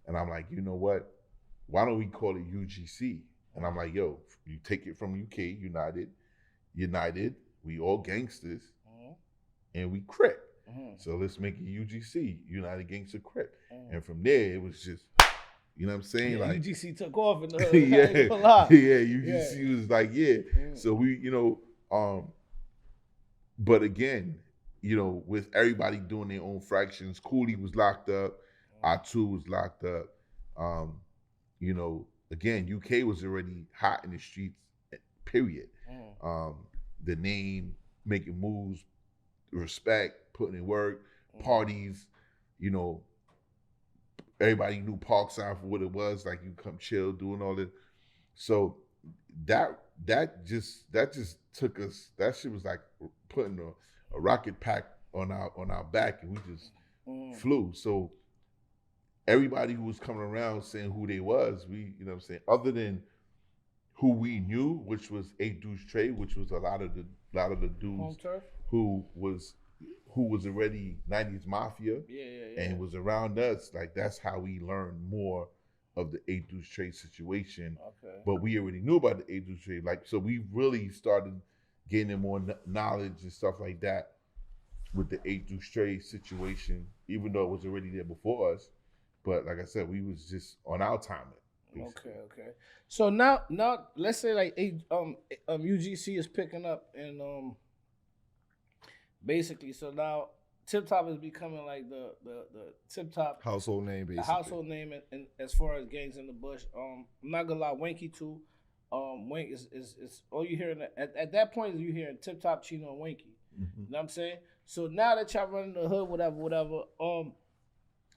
and I'm like, you know what? Why don't we call it UGC? And I'm like, yo, you take it from UK, United, we all gangsters, and we Crip. So let's make it UGC, United Gangster Crip. And from there, it was just, you know what I'm saying? Yeah, like UGC took off in the hood. UGC was like, So we, you know, but again, you know, with everybody doing their own fractions, Cooley was locked up, I2 was locked up. You know, again, UK was already hot in the streets, period. The name, making moves, respect, putting in work, parties, you know, everybody knew Parkside for what it was, like you come chill, doing all this. So that just took us, that shit was like putting a rocket pack on our back and we just flew. So everybody who was coming around saying who they was, we, you know what I'm saying, other than who we knew, which was 8 Trade, which was a lot of the dudes who was already 90's Mafia and was around us. Like that's how we learned more of the 8 Trade situation. But we already knew about the 8 Trade. Like, so we really started gaining more knowledge and stuff like that with the 8 Trade situation, even though it was already there before us. But like I said, we was just on our timing. Basically. Okay. So now let's say like UGC is picking up and basically, so now Tip Top is becoming like the Tip Top household name, basically. Household name and as far as gangs in the bush. I'm not gonna lie, Winky too. Wink is all you hearing at that point is you hearing Tip Top, Chino, and Winky. You know what I'm saying? So now that y'all running the hood, whatever.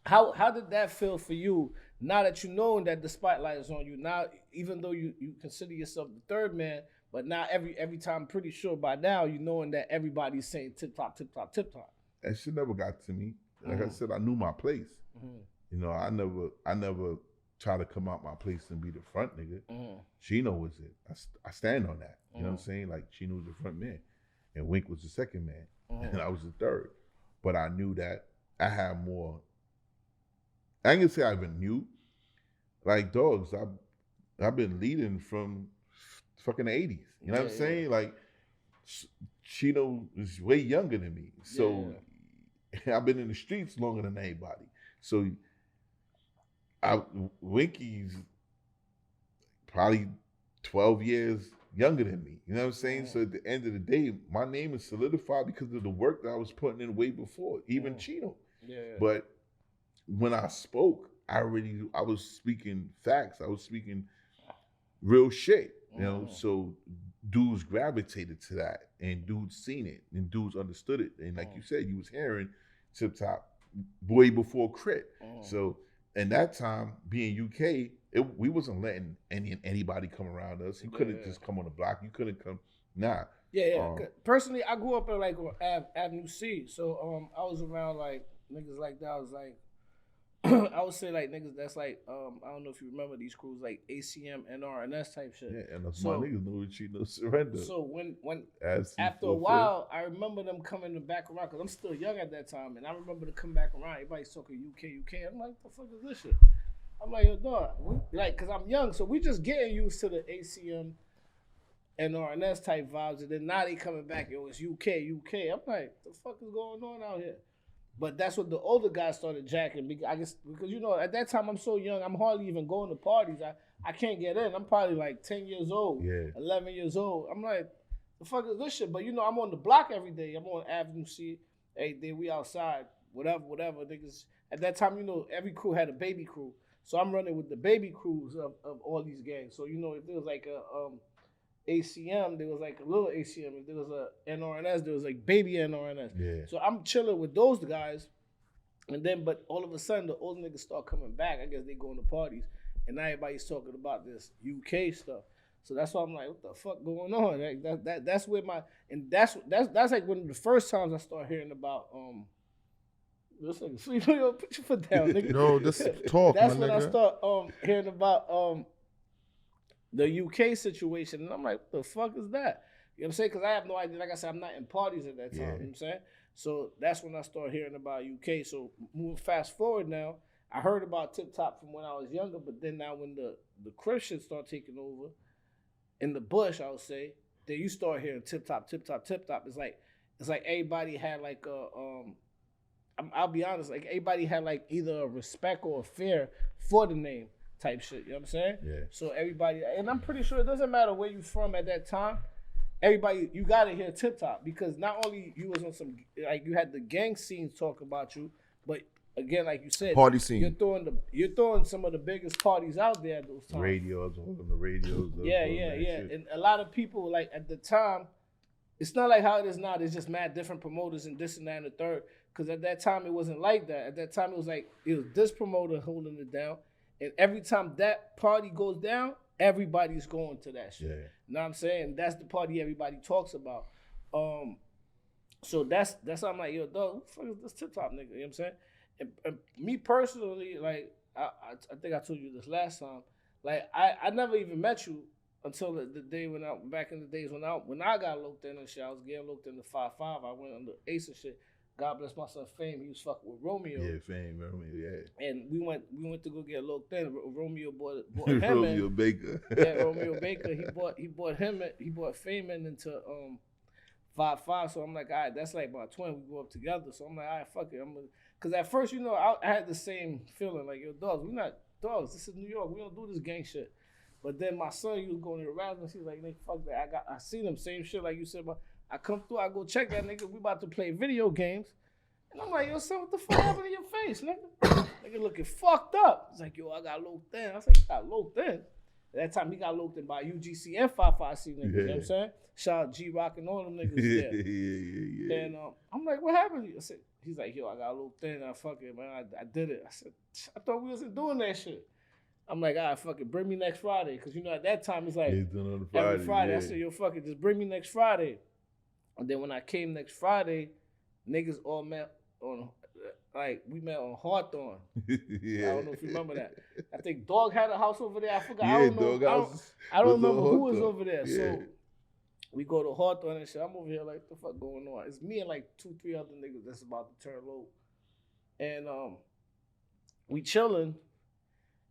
How did that feel for you? Now that you know that the spotlight is on you, now even though you consider yourself the third man, but now every time, I'm pretty sure by now you knowing that everybody's saying Tip Top. That shit never got to me. Like I said, I knew my place. You know, I never try to come out my place and be the front nigga. Chino was it. I stand on that. You know what I'm saying? Like Chino was the front man, and Wink was the second man, and I was the third. But I knew that I had more. I ain't gonna say I even knew. Like dogs, I've been leading from fucking the 80s. You know what I'm saying? Like Chino is way younger than me. So I've been in the streets longer than anybody. So Winky's probably 12 years younger than me. You know what I'm saying? So at the end of the day, my name is solidified because of the work that I was putting in way before, even Chino. But when I spoke, I was speaking facts. I was speaking real shit, you know. So dudes gravitated to that, and dudes seen it, and dudes understood it, and like you said, you was hearing Tip Top way before Crit. So in that time, being UK, we wasn't letting anybody come around us. You couldn't just come on the block. You couldn't come. Nah. Yeah. Personally, I grew up in like Avenue C, so I was around like niggas like that. I was like, I would say like niggas that's like I don't know if you remember these crews like ACM, NR, and that type shit. Yeah, and that's my niggas know what you know surrender. So when after a while, I remember them coming back around because I'm still young at that time, and I remember them come back around. Everybody's talking UK. I'm like, what the fuck is this shit? I'm like, yo, dog, like, cause I'm young, so we just getting used to the ACM, NR, and S type vibes, and then now they coming back. Yo, it's UK. I'm like, the fuck is going on out here? But that's what the older guys started jacking. I guess because at that time I'm so young, I'm hardly even going to parties. I can't get in. I'm probably like 10 years old, 11 years old. I'm like, the fuck is this shit? But I'm on the block every day. I'm on Avenue C. Every day we outside, whatever. Niggas. At that time, every crew had a baby crew. So I'm running with the baby crews of all these gangs. So if there was like a ACM, there was like a little ACM. If there was a NRNS, there was like baby NRNS. Yeah. So I'm chilling with those guys, and then but all of a sudden the old niggas start coming back. I guess they going to parties, and now everybody's talking about this UK stuff. So that's why I'm like, what the fuck going on? Like that's where that's like one of the first times I start hearing about this nigga sleep. Put your foot down, nigga. No, this talk. That's my when nigga. I start hearing about the UK situation, and I'm like, what the fuck is that? You know what I'm saying? Because I have no idea. Like I said, I'm not in parties at that time. You know what I'm saying? So that's when I started hearing about UK. So moving fast forward now, I heard about Tip Top from when I was younger, but then now when the Christians start taking over in the bush, I would say, then you start hearing Tip Top. It's like everybody had like I'll be honest, like everybody had like either a respect or a fear for the name type shit. You know what I'm saying? Yeah. So everybody, and I'm pretty sure it doesn't matter where you from at that time. Everybody, you gotta hear Tip Top because not only you was on some like you had the gang scenes talk about you, but again, like you said, Party scene. You're throwing some of the biggest parties out there at those times. Radios, on the radios. Yeah. And a lot of people like at the time, it's not like how it is now. There's just mad different promoters and this and that and the third. Because at that time it wasn't like that. At that time it was like it was this promoter holding it down, and every time that party goes down, everybody's going to that shit. Yeah. You know what I'm saying? That's the party everybody talks about. So that's how I'm like, yo, dog, who the fuck is this Tip Top nigga? You know what I'm saying? And me personally, like, I think I told you this last time, like, I never even met you until the day when back in the days when I got looked in and shit, I was getting looked in the 5-5. I went under Ace and shit. God bless my son Fame. He was fucking with Romeo. Yeah, Fame, Romeo, yeah. And we went to go get looked in. Romeo bought him Romeo in. Baker. Yeah, Romeo Baker. He bought Fame in into 5-5. So I'm like, all right, that's like my twin. We grew up together. So I'm like, all right, fuck it. Cause at first, I had the same feeling like, yo, dogs, we not dogs. This is New York. We don't do this gang shit. But then my son, he was going to Erasmus. He's like, nigga, fuck that. I seen him, same shit like you said. But I come through, I go check that nigga. We about to play video games. And I'm like, yo, son, what the fuck happened to your face, nigga? Nigga looking fucked up. He's like, yo, I got locked in. I was like, you got locked in? At that time, he got locked in by UGC and 5-5C niggas. You know what I'm saying? Shout out G-Rock and all them niggas. Yeah. And I'm like, what happened to you? I said, he's like, yo, I got locked in. I fuck it, man. I did it. I said, I thought we wasn't doing that shit. I'm like, all right, fuck it, bring me next Friday. Because, at that time, it's like, every Friday. Yeah. I said, yo, fuck it, just bring me next Friday. And then when I came next Friday, niggas all met on, like, we met on Hawthorne. Yeah. I don't know if you remember that. I think Dog had a house over there. I forgot. Yeah, I don't know. Dog house I don't was remember on who was Hawthorne. over there. Yeah. So we go to Hawthorne and shit. I'm over here like, what the fuck going on? It's me and like 2-3 other niggas that's about to turn low. And we chilling.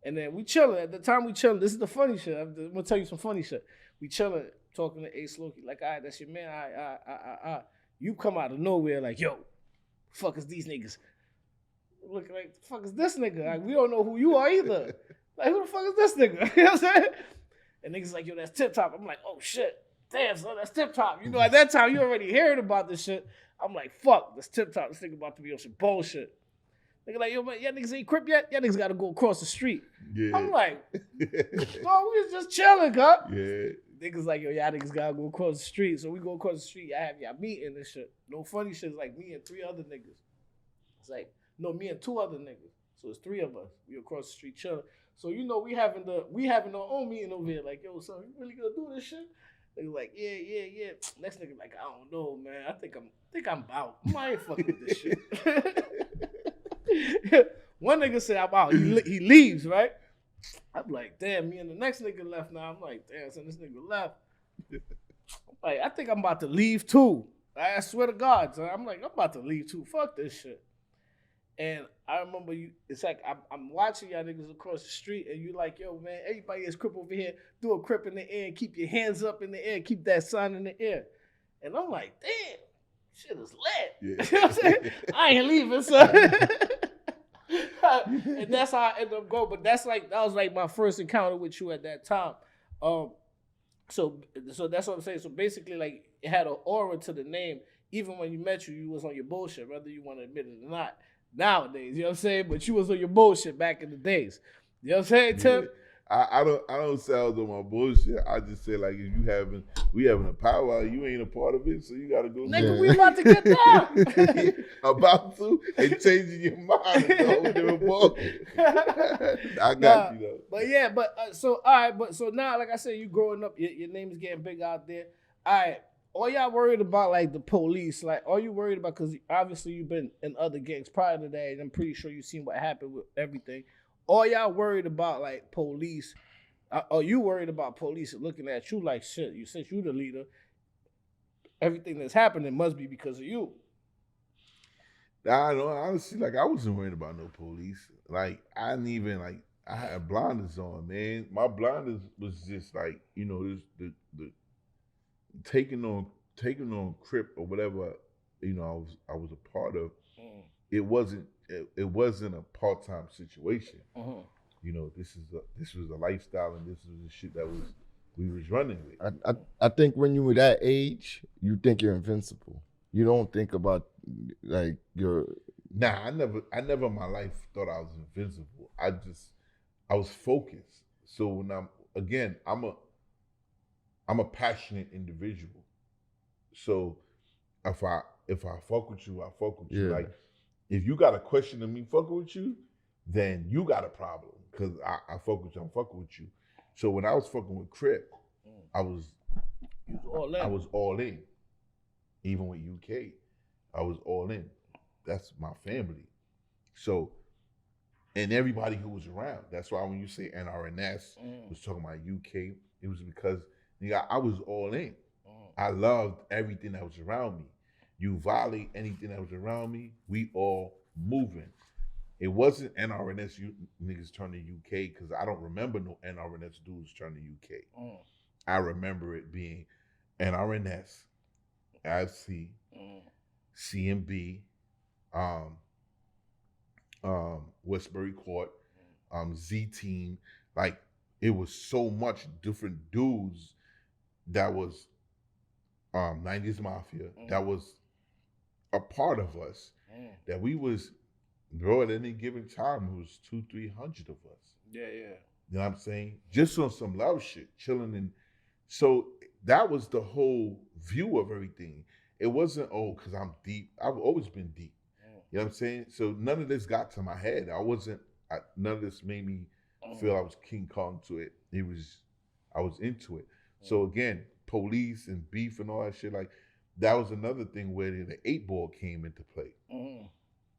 And then we chilling. At the time we chilling, this is the funny shit. I'm gonna tell you some funny shit. We chilling, talking to Ace Loki, like, all right, that's your man. You come out of nowhere like, yo, fuck is these niggas? Looking like, the fuck is this nigga? Like, we don't know who you are either. Like, who the fuck is this nigga? You know what I'm saying? And niggas like, yo, that's Tip Top. I'm like, oh shit, damn, son, that's Tip Top. At that time, you already hearing about this shit. I'm like, fuck, that's Tip Top. This nigga about to be on some bullshit. Nigga like, yo, man, y'all niggas ain't crip yet? Y'all niggas gotta go across the street. Yeah. I'm like, dog, we was just chilling, huh? Yeah. Niggas like, yo, y'all niggas gotta go across the street. So we go across the street, I have y'all meeting and shit. No funny shit, it's like me and 3 other niggas. It's like, no, me and 2 other niggas. So it's 3 of us. We across the street chilling. So you know we having our own meeting over here. Like, yo, son, you really gonna do this shit? They like, yeah. Next nigga like, I don't know, man. I think I'm out. I ain't fucking with this shit. One nigga said I'm out. He leaves, right? I'm like, damn, me and the next nigga left now. I'm like, damn, son, this nigga left. I'm like, I think I'm about to leave too. I swear to God, son. I'm like, I'm about to leave too. Fuck this shit. And I remember it's like I'm watching y'all niggas across the street, and you like, yo, man, everybody is crip over here. Do a crip in the air and keep your hands up in the air. Keep that sign in the air. And I'm like, damn, shit is lit. Yeah. You know what I'm saying? I ain't leaving, son. And that's how I ended up going. But that was like my first encounter with you at that time. So that's what I'm saying. So basically, like, it had an aura to the name. Even when you met you was on your bullshit, whether you want to admit it or not. Nowadays, you know what I'm saying? But you was on your bullshit back in the days. You know what I'm saying, Tim? Yeah. I don't say I was on my bullshit. I just say, like, if we having a powwow, you ain't a part of it, so you gotta go. Nigga, we about to get down. About to and changing your mind. I got you though. But yeah, so all right, so now, like I said, you growing up, your name is getting big out there. All right. All y'all worried about, like, the police? Like, are you worried about, because obviously you've been in other gangs prior to that, and I'm pretty sure you've seen what happened with everything. Are y'all worried about, like, police? Are you worried about police looking at you like, shit, since you the leader, everything that's happening must be because of you? Nah, no, honestly, like, I wasn't worried about no police. Like, I didn't even, like, I had blinders on, man. My blinders was just, like, you know, the taking on Crip or whatever, you know, I was a part of. It wasn't a part-time situation. You know, this was a lifestyle, and this was the shit that we was running with. I think when you were that age, you think you're invincible. You don't think about, like, your. Nah, I never in my life thought I was invincible. I was focused. So when I'm a passionate individual. So if I fuck with you, I fuck with you. Like, if you got a question of me fucking with you, then you got a problem. Cause I fuck with you, I'm fucking with you. So when I was fucking with Crip, I was all in. Even with UK, I was all in. That's my family. So, and everybody who was around. That's why when you say NRNS was talking about UK, it was because, nigga, I was all in. I loved everything that was around me. You violate anything that was around me, we all moving. It wasn't NRNS niggas turning UK, because I don't remember no NRNS dudes turning UK. I remember it being NRNS, IC, CMB, Westbury Court, Z-Team. Like, it was so much different dudes that was 90's Mafia, that was a part of us, that we was, bro, at any given time, it was 200-300 of us. Yeah. You know what I'm saying? Just on some love shit, chilling. And so that was the whole view of everything. It wasn't, because I'm deep. I've always been deep. You know what I'm saying? So none of this got to my head. None of this made me feel I was King Kong to it. I was into it. So again, police and beef and all that shit, like, that was another thing where the 8-ball came into play.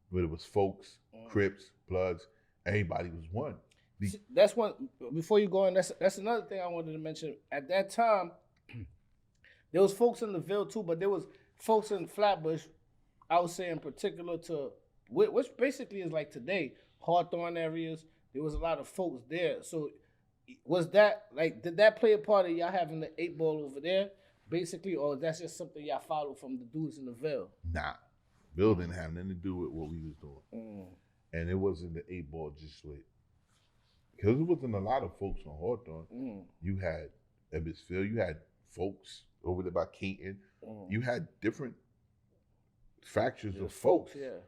Where it was folks, Crips, Bloods, everybody was one. That's one, before you go in, that's another thing I wanted to mention. At that time, there was folks in the Ville too, but there was folks in Flatbush, I would say in particular to, which basically is like today, Hawthorne areas, there was a lot of folks there. So was that, like, did that play a part of y'all having the 8-ball over there, basically, or that's just something y'all followed from the dudes in the Ville? Nah, Ville didn't have nothing to do with what we was doing. And it wasn't the 8-ball just with, because it wasn't a lot of folks on Hawthorne. You had Ebbsville, you had folks over there by Caton. You had different fractures of folks. Yeah.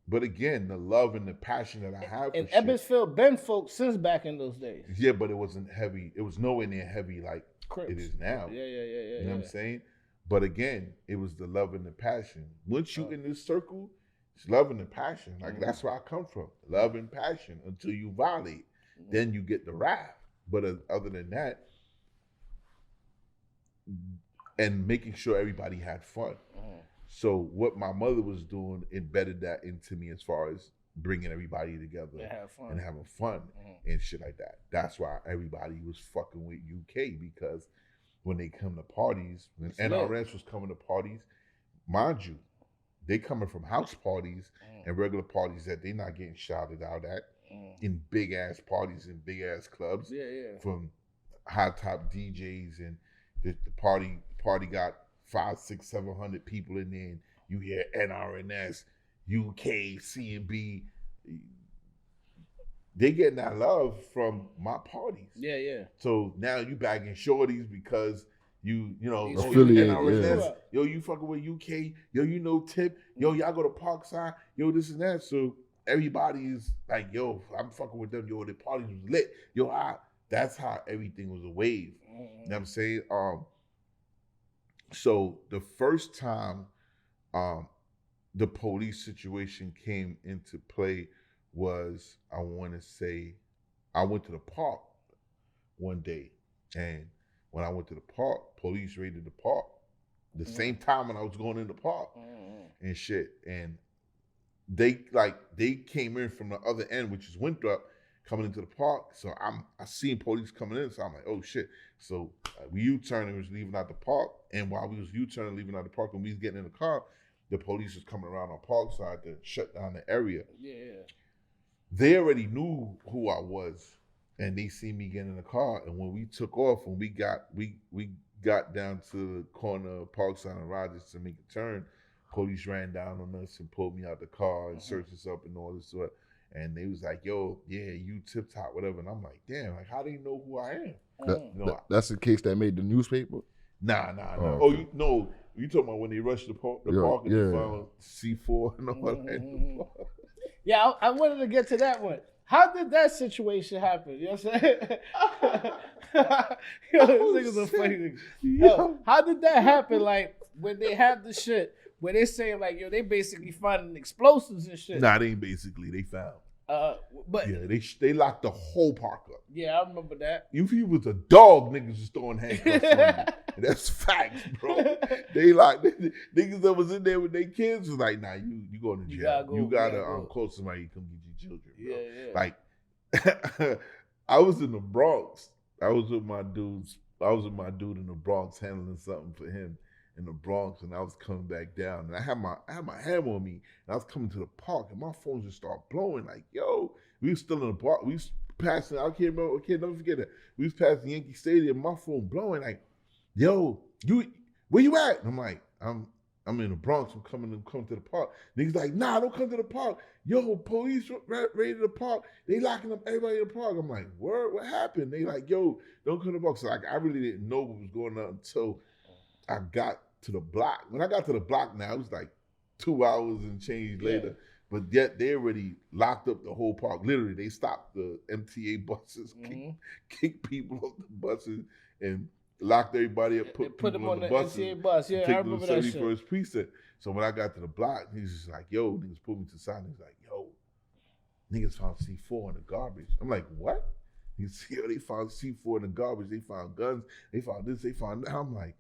But again, the love and the passion that I have And for shit. Evansville been folks since back in those days. Yeah, but it wasn't heavy. It was nowhere near heavy like Crips. it is now. Yeah. You know what I'm saying? But again, it was the love and the passion. Once you in this circle, it's love and the passion. Like that's where I come from. Love and passion until you violate. Then you get the wrath. But other than that, and making sure everybody had fun. So what my mother was doing embedded that into me as far as bringing everybody together and having fun and shit like that. That's why everybody was fucking with UK, because when they come to parties, when NRS was coming to parties, mind you, they coming from house parties and regular parties that they not getting shouted out at in big ass parties and big ass clubs from high top DJs, and the party got 500, 600, 700 people in there, and you hear NRNS, UK, C&B. They getting that love from my parties. Yeah. So now you bagging shorties because you know, affiliated. NRNS, yo, you fucking with UK, yo, you know Tip, yo, y'all go to Parkside, yo, this and that. So everybody is like, yo, I'm fucking with them, yo, the parties was lit, yo, that's how everything was a wave. You know what I'm saying? So the first time the police situation came into play was, I want to say, I went to the park one day, and when I went to the park, police raided the park the same time when I was going in the park and shit, and they came in from the other end, which is Winthrop, coming into the park. So I seen police coming in, so I'm like, oh shit. So we U-turned and was leaving out the park, and while we was U-turning leaving out the park, when we was getting in the car, the police was coming around on Parkside to shut down the area. Yeah. They already knew who I was, and they see me getting in the car. And when we took off, when we got down to the corner of Parkside and Rogers to make a turn, police ran down on us and pulled me out the car and searched us up and all this stuff. And they was like, yo, yeah, you Tip Top, whatever. And I'm like, damn, like, how do you know who I am? That's the case that made the newspaper? Nah. Oh, You talking about when they rushed the park and they found C4 and all that? Yeah, I wanted to get to that one. How did that situation happen? You know what I'm saying? Yo, this nigga's a funny nigga. Yo, how did that happen? Like, when they had the shit, where they saying like, yo, they basically finding explosives and shit. Nah, they ain't basically, they found. But yeah, they locked the whole park up. Yeah, I remember that. If he was a dog, niggas was throwing handcuffs on you. That's facts, bro. They like niggas that was in there with their kids was like, nah, you going to jail. You gotta call somebody to come get your children, bro. Yeah. Like I was in the Bronx. I was with my dude in the Bronx handling something for him in the Bronx, and I was coming back down, and I had my hammer on me, and I was coming to the park, and my phone just started blowing. Like, yo, we was still in the park. We was passing. I can't never forget that. We was passing Yankee Stadium. My phone blowing. Like, yo, where you at? And I'm like, I'm in the Bronx. I'm coming to the park. Niggas like, nah, don't come to the park. Yo, police raided the park. They locking up everybody in the park. I'm like, what happened? They like, yo, don't come to the park. So like, I really didn't know what was going on until I got to the block. When I got to the block now, it was like 2 hours and change later. But yet they already locked up the whole park. Literally, they stopped the MTA buses, kicked people off the buses, and locked everybody up, put them on the buses, MTA bus. Yeah, I remember that shit. 71st precinct. So when I got to the block, he's just like, yo, niggas pulled me to the side. He's like, yo, niggas found C4 in the garbage. I'm like, what? He's yo, they found C4 in the garbage. They found guns. They found this. They found that. I'm like,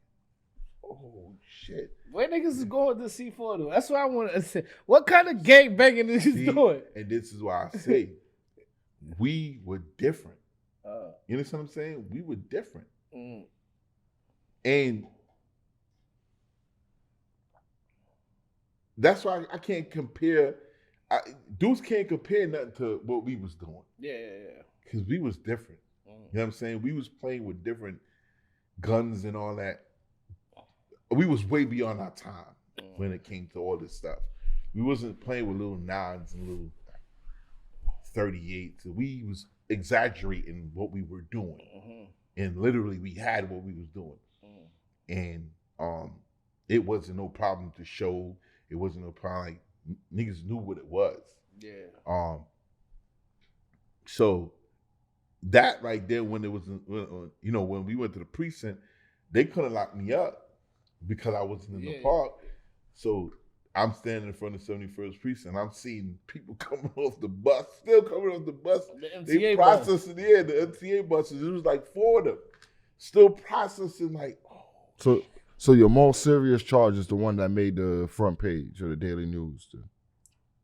oh shit. Where niggas is going to C4 though? That's what I want to say. What kind of gang banging is he doing? And this is why I say we were different. You understand what I'm saying? We were different. And that's why I can't compare. Dudes can't compare nothing to what we was doing. Yeah. Because we was different. You know what I'm saying? We was playing with different guns and all that. We was way beyond our time when it came to all this stuff. We wasn't playing with little 9s and little 38s. We was exaggerating what we were doing. And literally we had what we was doing. And it wasn't no problem to show. It wasn't no problem. Like, niggas knew what it was. Yeah. So that right there, when it was, when we went to the precinct, they couldn't lock me up because I wasn't in the park. So I'm standing in front of 71st precinct. I'm seeing people coming off the bus, still coming off the bus. The They MTA processing, the MTA buses. It was like 4 of them, still processing. Like, So your most serious charge is the one that made the front page of the Daily News.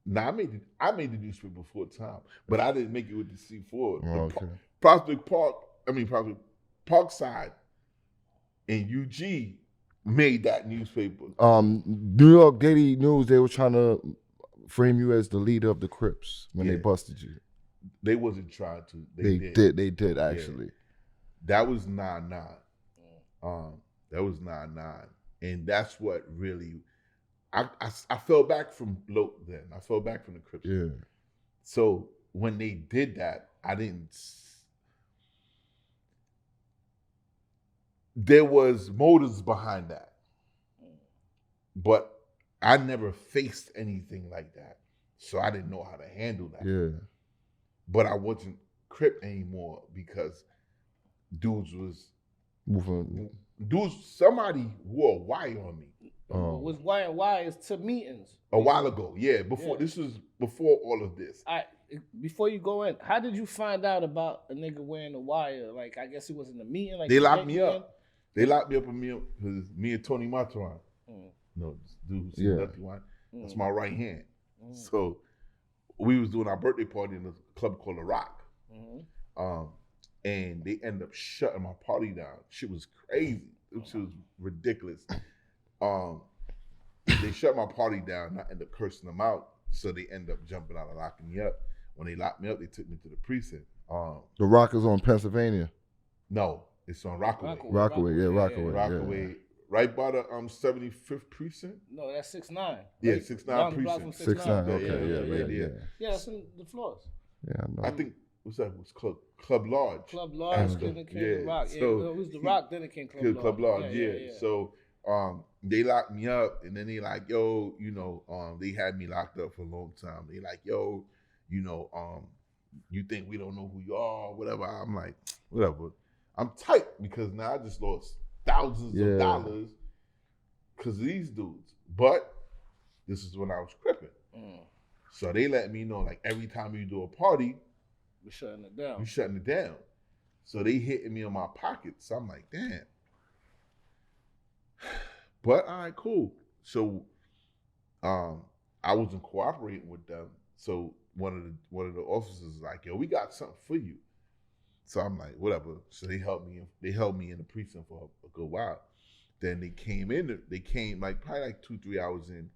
Nah, I made the newspaper before time, but I didn't make it with the C4. Oh, okay. Prospect Parkside and UG made that newspaper. New York Daily News, they were trying to frame you as the leader of the Crips when they busted you. They wasn't trying to. They did actually. Yeah. That was 9/9. That was 9/9, and that's what really. I fell back from then. I fell back from the Crips. Yeah. So when they did that, I didn't. There was motives behind that, but I never faced anything like that, so I didn't know how to handle that. Yeah. But I wasn't Crip anymore because dudes was moving. Somebody wore a wire on me. Was wiring wires to meetings a while ago. Yeah, this was before all of this. Before you go in, how did you find out about a nigga wearing a wire? Like, I guess it was in the meeting. Like, they locked me up. They locked me up because me and Tony Matron. No, this dude who's one. That's my right hand. So we was doing our birthday party in a club called The Rock. And they ended up shutting my party down. Shit was crazy. It was ridiculous. They shut my party down and I ended up cursing them out. So they end up jumping out and locking me up. When they locked me up, they took me to the precinct. The Rock is on Pennsylvania. No, it's on Rockaway. Rockaway. Right by the 75th precinct? No, that's 6-9. Yeah, right? 6-9 precinct. 6-9, okay, yeah. Yeah, that's in the floors. Yeah, I know. I think, what's that? What's Club Lodge. Club Lodge, then it came to Rock. So it was the Rock, then it came Club Lodge. Yeah. So they locked me up, and then they like, yo, they had me locked up for a long time. They like, yo, you think we don't know who you are, whatever. I'm like, whatever. I'm tight because now I just lost thousands of dollars because of these dudes. But this is when I was cripping. So they let me know, like, every time you do a party, we're shutting it down. You're shutting it down. So they hitting me on my pockets. So I'm like, damn. But all right, cool. So I wasn't cooperating with them. So one of the officers was like, yo, we got something for you. So I'm like, whatever. So they held me in the precinct for a good while. Then they came like probably like 2-3 hours in.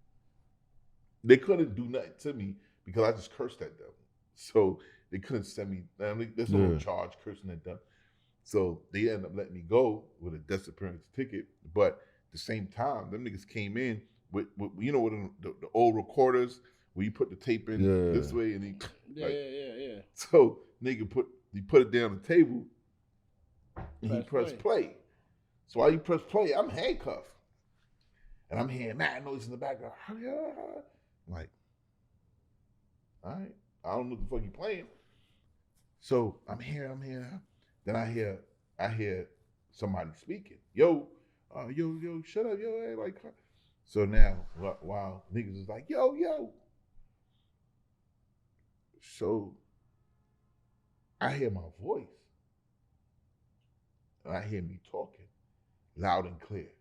They couldn't do nothing to me because I just cursed at them. So they couldn't send me, there's no charge cursing at them. So they ended up letting me go with a disappearance ticket. But at the same time, them niggas came in with the old recorders where you put the tape in this way and he So nigga put it down the table and he pressed play. So while you press play, I'm handcuffed. And I'm hearing mad noise in the background. I'm like, all right, I don't know what the fuck you playing. So I'm here. Then I hear somebody speaking. Yo, shut up, yo. Hey, like, so now, while niggas is like, yo. So I hear my voice. And I hear me talking loud and clear.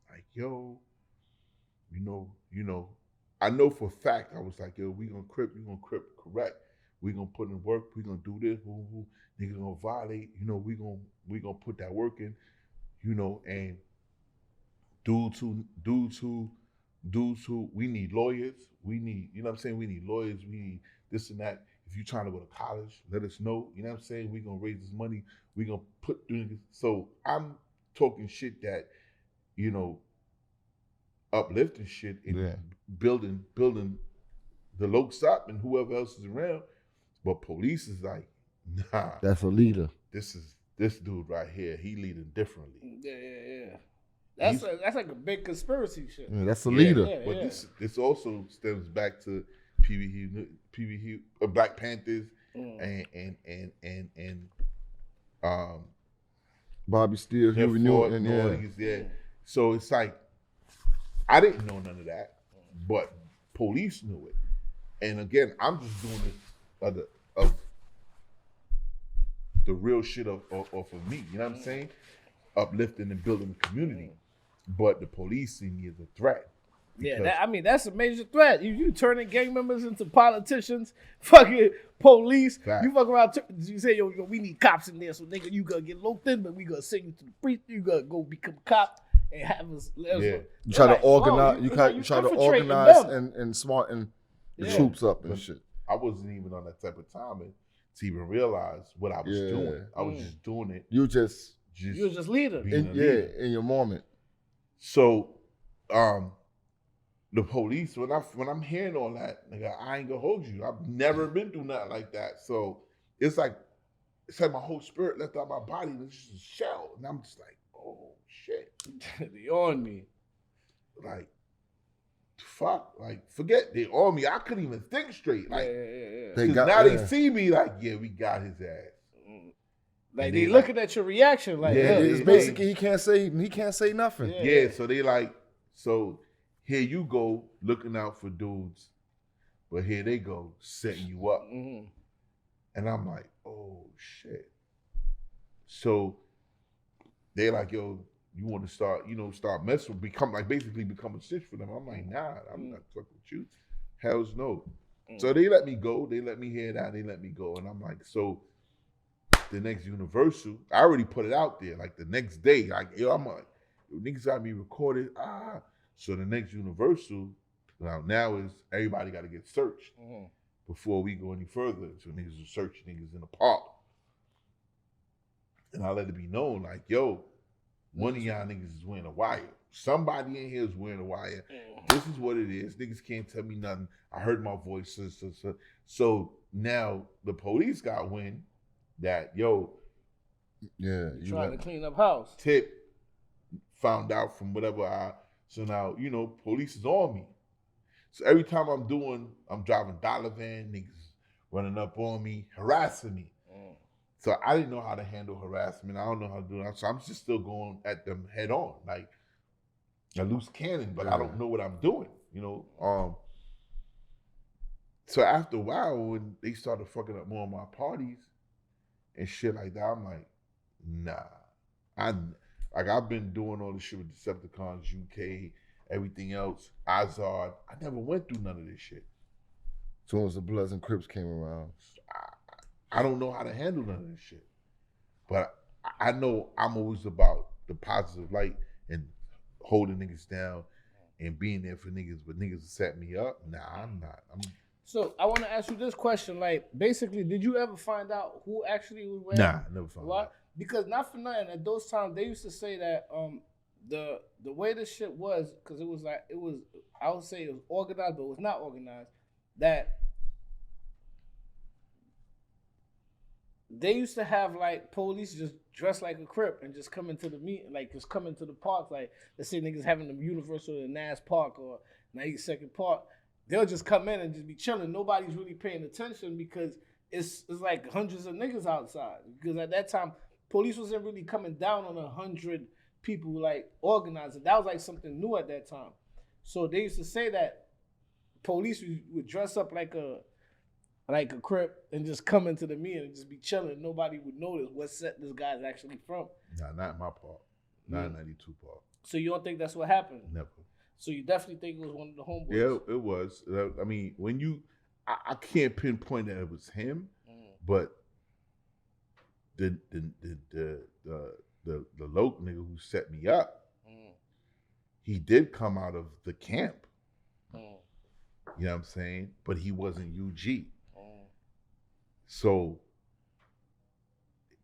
Like, yo, I know for a fact, I was like, yo, we gonna crip correct. We gonna put in work, we gonna do this, niggas gonna violate, we gonna put that work in, and dudes who, we need lawyers, we need lawyers, we need this and that. If you trying to go to college, let us know, we gonna raise this money, we gonna put through this. So I'm talking shit that, uplifting shit and building the lokes up and whoever else is around. But police is like, nah. That's a leader. This dude right here, he leading differently. Yeah. That's like a big conspiracy shit. Yeah, that's the leader. Yeah, But yeah. this also stems back to PvP, Black Panthers, and Bobby Steele, Huey Newton, and all these, yeah. So it's like I didn't know none of that, but police knew it. And again, I'm just doing this of the real shit off of me. You know what I'm saying? Uplifting and building the community. But the police see me as a threat. Yeah, that's a major threat. You turning gang members into politicians, fucking police. Fact. You fuck around. You say, yo, we need cops in there, so nigga, you gonna get locked in, but we gonna send you to the priest. You gonna go become a cop and have us. You try to organize. You try to organize and smarten the troops up and shit. I wasn't even on that type of time to even realize what I was doing. I was just doing it. You were just leader. In your moment. So, the police, when I'm hearing all that, nigga, I ain't gonna hold you. I've never been through nothing like that. So it's like my whole spirit left out my body and it's just a shell. And I'm just like, oh shit. They on me. Like, fuck. Like, forget they on me. I couldn't even think straight. Like, they see me like, yeah, we got his ass. Like they looking at your reaction, like it's basically he can't say nothing. Yeah, so they like, so here you go looking out for dudes, but here they go setting you up. Mm-hmm. And I'm like, oh shit. So they like, yo, you want to start messing with, become a snitch for them. I'm like, nah, I'm not fucking with you. Hells no. So they let me go. They let me hear that. They let me go. And I'm like, so the next Universal, I already put it out there. Like the next day, like, yo, I'm like, yo, niggas got me recorded. So the next Universal, now is everybody got to get searched before we go any further. So niggas will search niggas in the park. And I let it be known, like, yo, one of y'all niggas is wearing a wire. Somebody in here is wearing a wire. This is what it is. Niggas can't tell me nothing. I heard my voice. So now the police got wind that, yo, you trying to clean up house. Tip found out from whatever so now, police is on me. So every time I'm driving dollar van, niggas running up on me, harassing me. So I didn't know how to handle harassment. I don't know how to do that. So I'm just still going at them head on, like a loose cannon, but I don't know what I'm doing, So after a while, when they started fucking up more of my parties and shit like that, I'm like, nah. I've been doing all this shit with Decepticons, UK, everything else, Azard. I never went through none of this shit. As soon as the Bloods and Crips came around. I don't know how to handle none of this shit. But I know I'm always about the positive light and holding niggas down and being there for niggas, but niggas set me up. Nah, I'm not. So I want to ask you this question: like, basically, did you ever find out who actually was wearing? Nah, never found out. Because not for nothing, at those times they used to say that the way this shit was, because it was I would say it was organized, but it was not organized. That they used to have like police just dress like a Crip and just come into the meeting, like just come into the park. Like, let's say niggas having the Universal in Nass Park or 92nd Park. They'll just come in and just be chilling. Nobody's really paying attention because it's like hundreds of niggas outside. Because at that time, police wasn't really coming down on 100 people like organizing. That was like something new at that time. So they used to say that police would dress up like a Crip and just come into the meeting and just be chilling. Nobody would notice what set this guy's actually from. Nah, not my part. Not 92 part. So you don't think that's what happened? Never. So you definitely think it was one of the homeboys? Yeah, it was. I mean, when I can't pinpoint that it was him, but the local nigga who set me up, he did come out of the camp. You know what I'm saying? But he wasn't UG. So,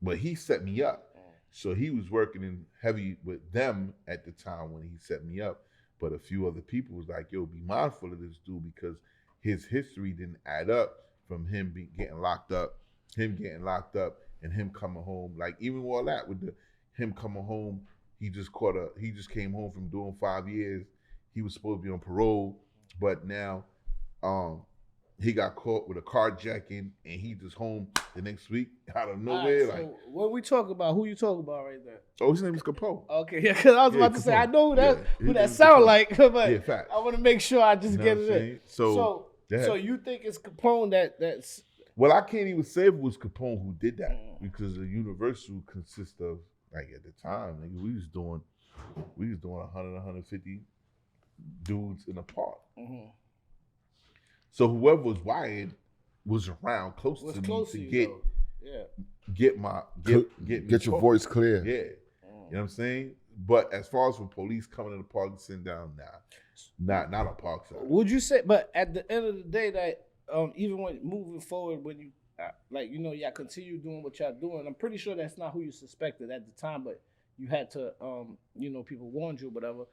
but he set me up. So he was working in heavy with them at the time when he set me up. But a few other people was like, yo, be mindful of this dude because his history didn't add up from him getting locked up, and him coming home. Like, even all that with him coming home he just came home from doing 5 years. He was supposed to be on parole, but now he got caught with a carjacking, and he just home the next week out of nowhere. Right, so when we talk about, who you talking about right there? Oh, his name is Capone. Okay, yeah, because I was about to say, I Capone. know who His that name is sound Capone. like, but Yeah, facts. I want to make sure I just You know get what it I'm in. saying? So you think it's Capone that's... Well, I can't even say if it was Capone who did that because the Universal consists of, like, at the time, nigga, we was doing 100, 150 dudes in a park. Mm-hmm. So whoever was wired was around close to me to get your voice clear. Yeah, you know what I'm saying. But as far as for police coming in the park and sitting down, not on park side. Would you say? But at the end of the day, that even when moving forward, when you y'all continue doing what y'all doing, I'm pretty sure that's not who you suspected at the time, but you had to people warned you or whatever.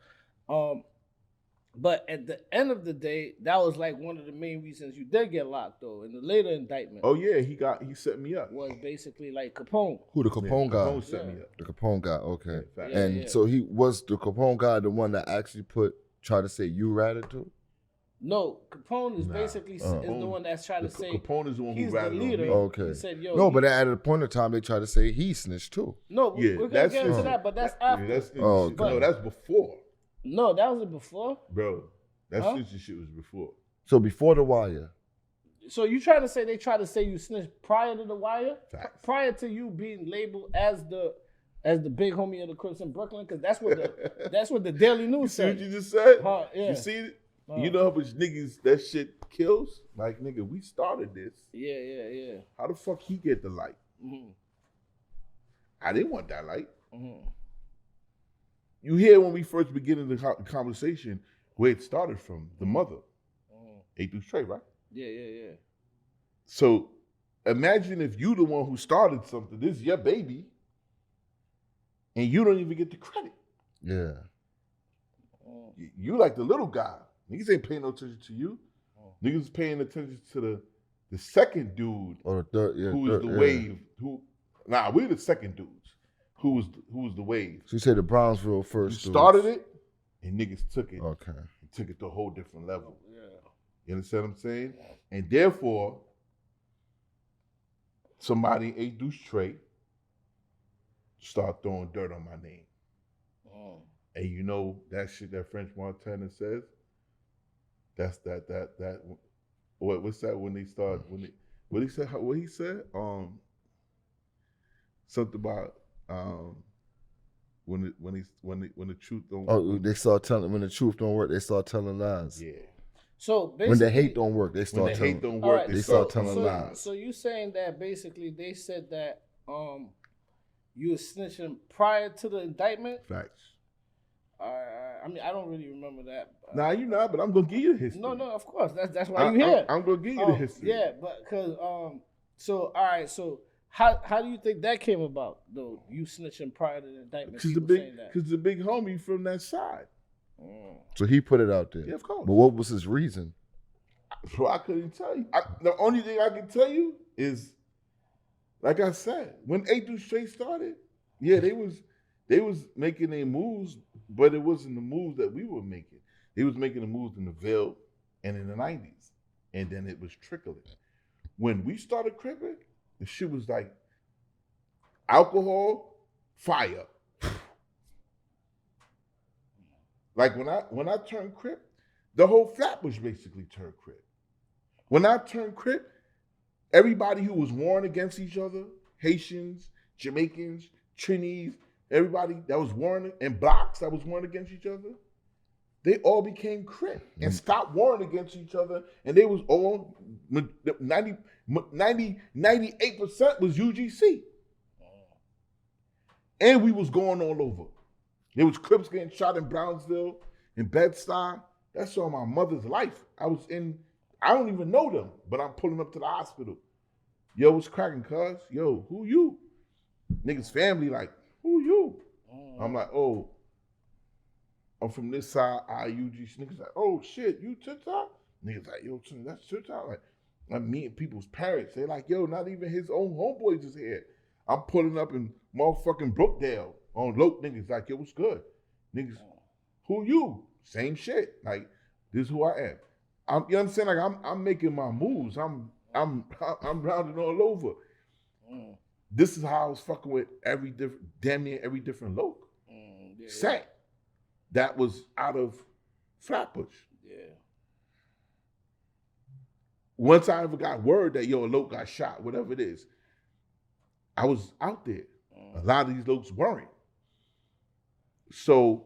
But at the end of the day, that was like one of the main reasons you did get locked, though. In the later indictment, oh yeah, he set me up. Was basically like Capone. Who, the Capone guy? Capone set me up. The Capone guy, okay. Yeah, So he was the Capone guy, the one that actually tried to say you ratted to? No, Capone is basically is the one that's trying to say Capone is the one who he's the ratted leader. on me. Okay. He said, yo, no, but at a point in time, they tried to say he snitched too. No, we're gonna get into that, but that's after. No, that's before. No, that wasn't before, bro. That shit was before. So before the wire. So you trying to say they tried to say you snitched prior to the wire? Facts. Prior to you being labeled as the big homie of the Crips in Brooklyn? Because that's what the Daily News said. See what you just said? Yeah. You see it? You know how much niggas that shit kills? Like, nigga, we started this. Yeah. How the fuck he get the light? Mm-hmm. I didn't want that light. Mm-hmm. You hear when we first begin the conversation where it started from, the mother. A through straight, right? Yeah. So imagine if you the one who started something, this is your baby, and you don't even get the credit. Yeah. You like the little guy. Niggas ain't paying no attention to you. Niggas paying attention to the second dude or the third, who was the wave. We're the second dudes. Who was the wave? So you say the Brownsville first. You started it, and niggas took it. Okay. And took it to a whole different level. Yeah. You understand what I'm saying? And therefore, somebody A Deuce Trey start throwing dirt on my name. And you know that shit that French Montana says? That's that what's that when they start what he said? Something about when the truth don't work. They start telling when the truth don't work, they start telling lies. Yeah. So basically, when the hate don't work, they start telling. Hate don't work, they start telling lies. So you saying that basically they said that you were snitching prior to the indictment? Facts. I mean, I don't really remember that. Nah, you not, but I'm gonna give you the history. No, of course. That's why you here. I'm gonna give you the history. Yeah, but because so all right, so how do you think that came about though? You snitching prior to the indictment? Because the big homie from that side. So he put it out there. Yeah, of course. But what was his reason? Bro, I couldn't tell you. The only thing I can tell you is, like I said, when A Deuce Straight started, yeah, they was making their moves, but it wasn't the moves that we were making. They was making the moves in the Ville and in the 90s. And then it was trickling. When we started cripping, the shit was like alcohol, fire. Like when I turned Crip, the whole Flatbush basically turned Crip. When I turned Crip, everybody who was warring against each other, Haitians, Jamaicans, Trinis, everybody that was warring, and blocks that was warring against each other, they all became Crip and stopped warring against each other. And they was all 98% was UGC. And we was going all over. There was Crips getting shot in Brownsville, in Bed-Stuy. That's all my mother's life. I don't even know them, but I'm pulling up to the hospital. Yo, what's cracking, cuz? Yo, who you? Niggas family like, who you? I'm like, oh, I'm from this side, IUG. Niggas like, oh shit, you TikTok? Niggas like, yo, that's TikTok? Like, I'm meeting people's parents. They like, yo, not even his own homeboys is here. I'm pulling up in motherfucking Brookdale. on Loke niggas like, yo, what's good? Niggas, who you? Same shit. Like, this is who I am. You know what I'm saying? Like, I'm making my moves. I'm rounding all over. This is how I was fucking with damn near every different Loke set that was out of Flatbush. Yeah. Once I ever got word that, yo, a Loke got shot, whatever it is, I was out there. A lot of these Lokes weren't. So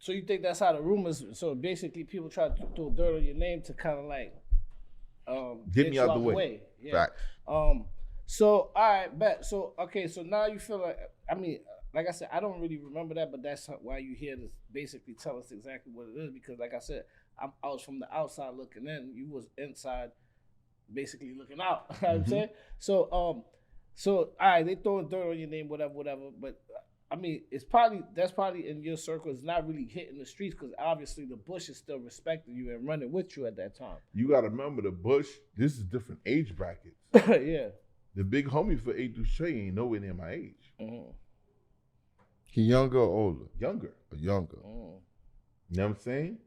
you think that's how the rumors? So basically, people try to throw dirt on your name to kind of like get me out the way. Yeah. Facts. So all right, bet. So okay, so now you feel like, I mean, like I said, I don't really remember that, but that's why you here to basically tell us exactly what it is. Because like I said, I was from the outside looking in. You was inside, basically looking out. You know what I'm saying? So all right, they throwing dirt on your name, whatever. But I mean, that's probably in your circle. It's not really hitting the streets because obviously the Bush is still respecting you and running with you at that time. You got to remember the Bush. This is different age brackets. Yeah. The big homie for A through Shay ain't nowhere near my age. Mm-hmm. He younger or older? Younger. Younger. Mm. You know what I'm saying?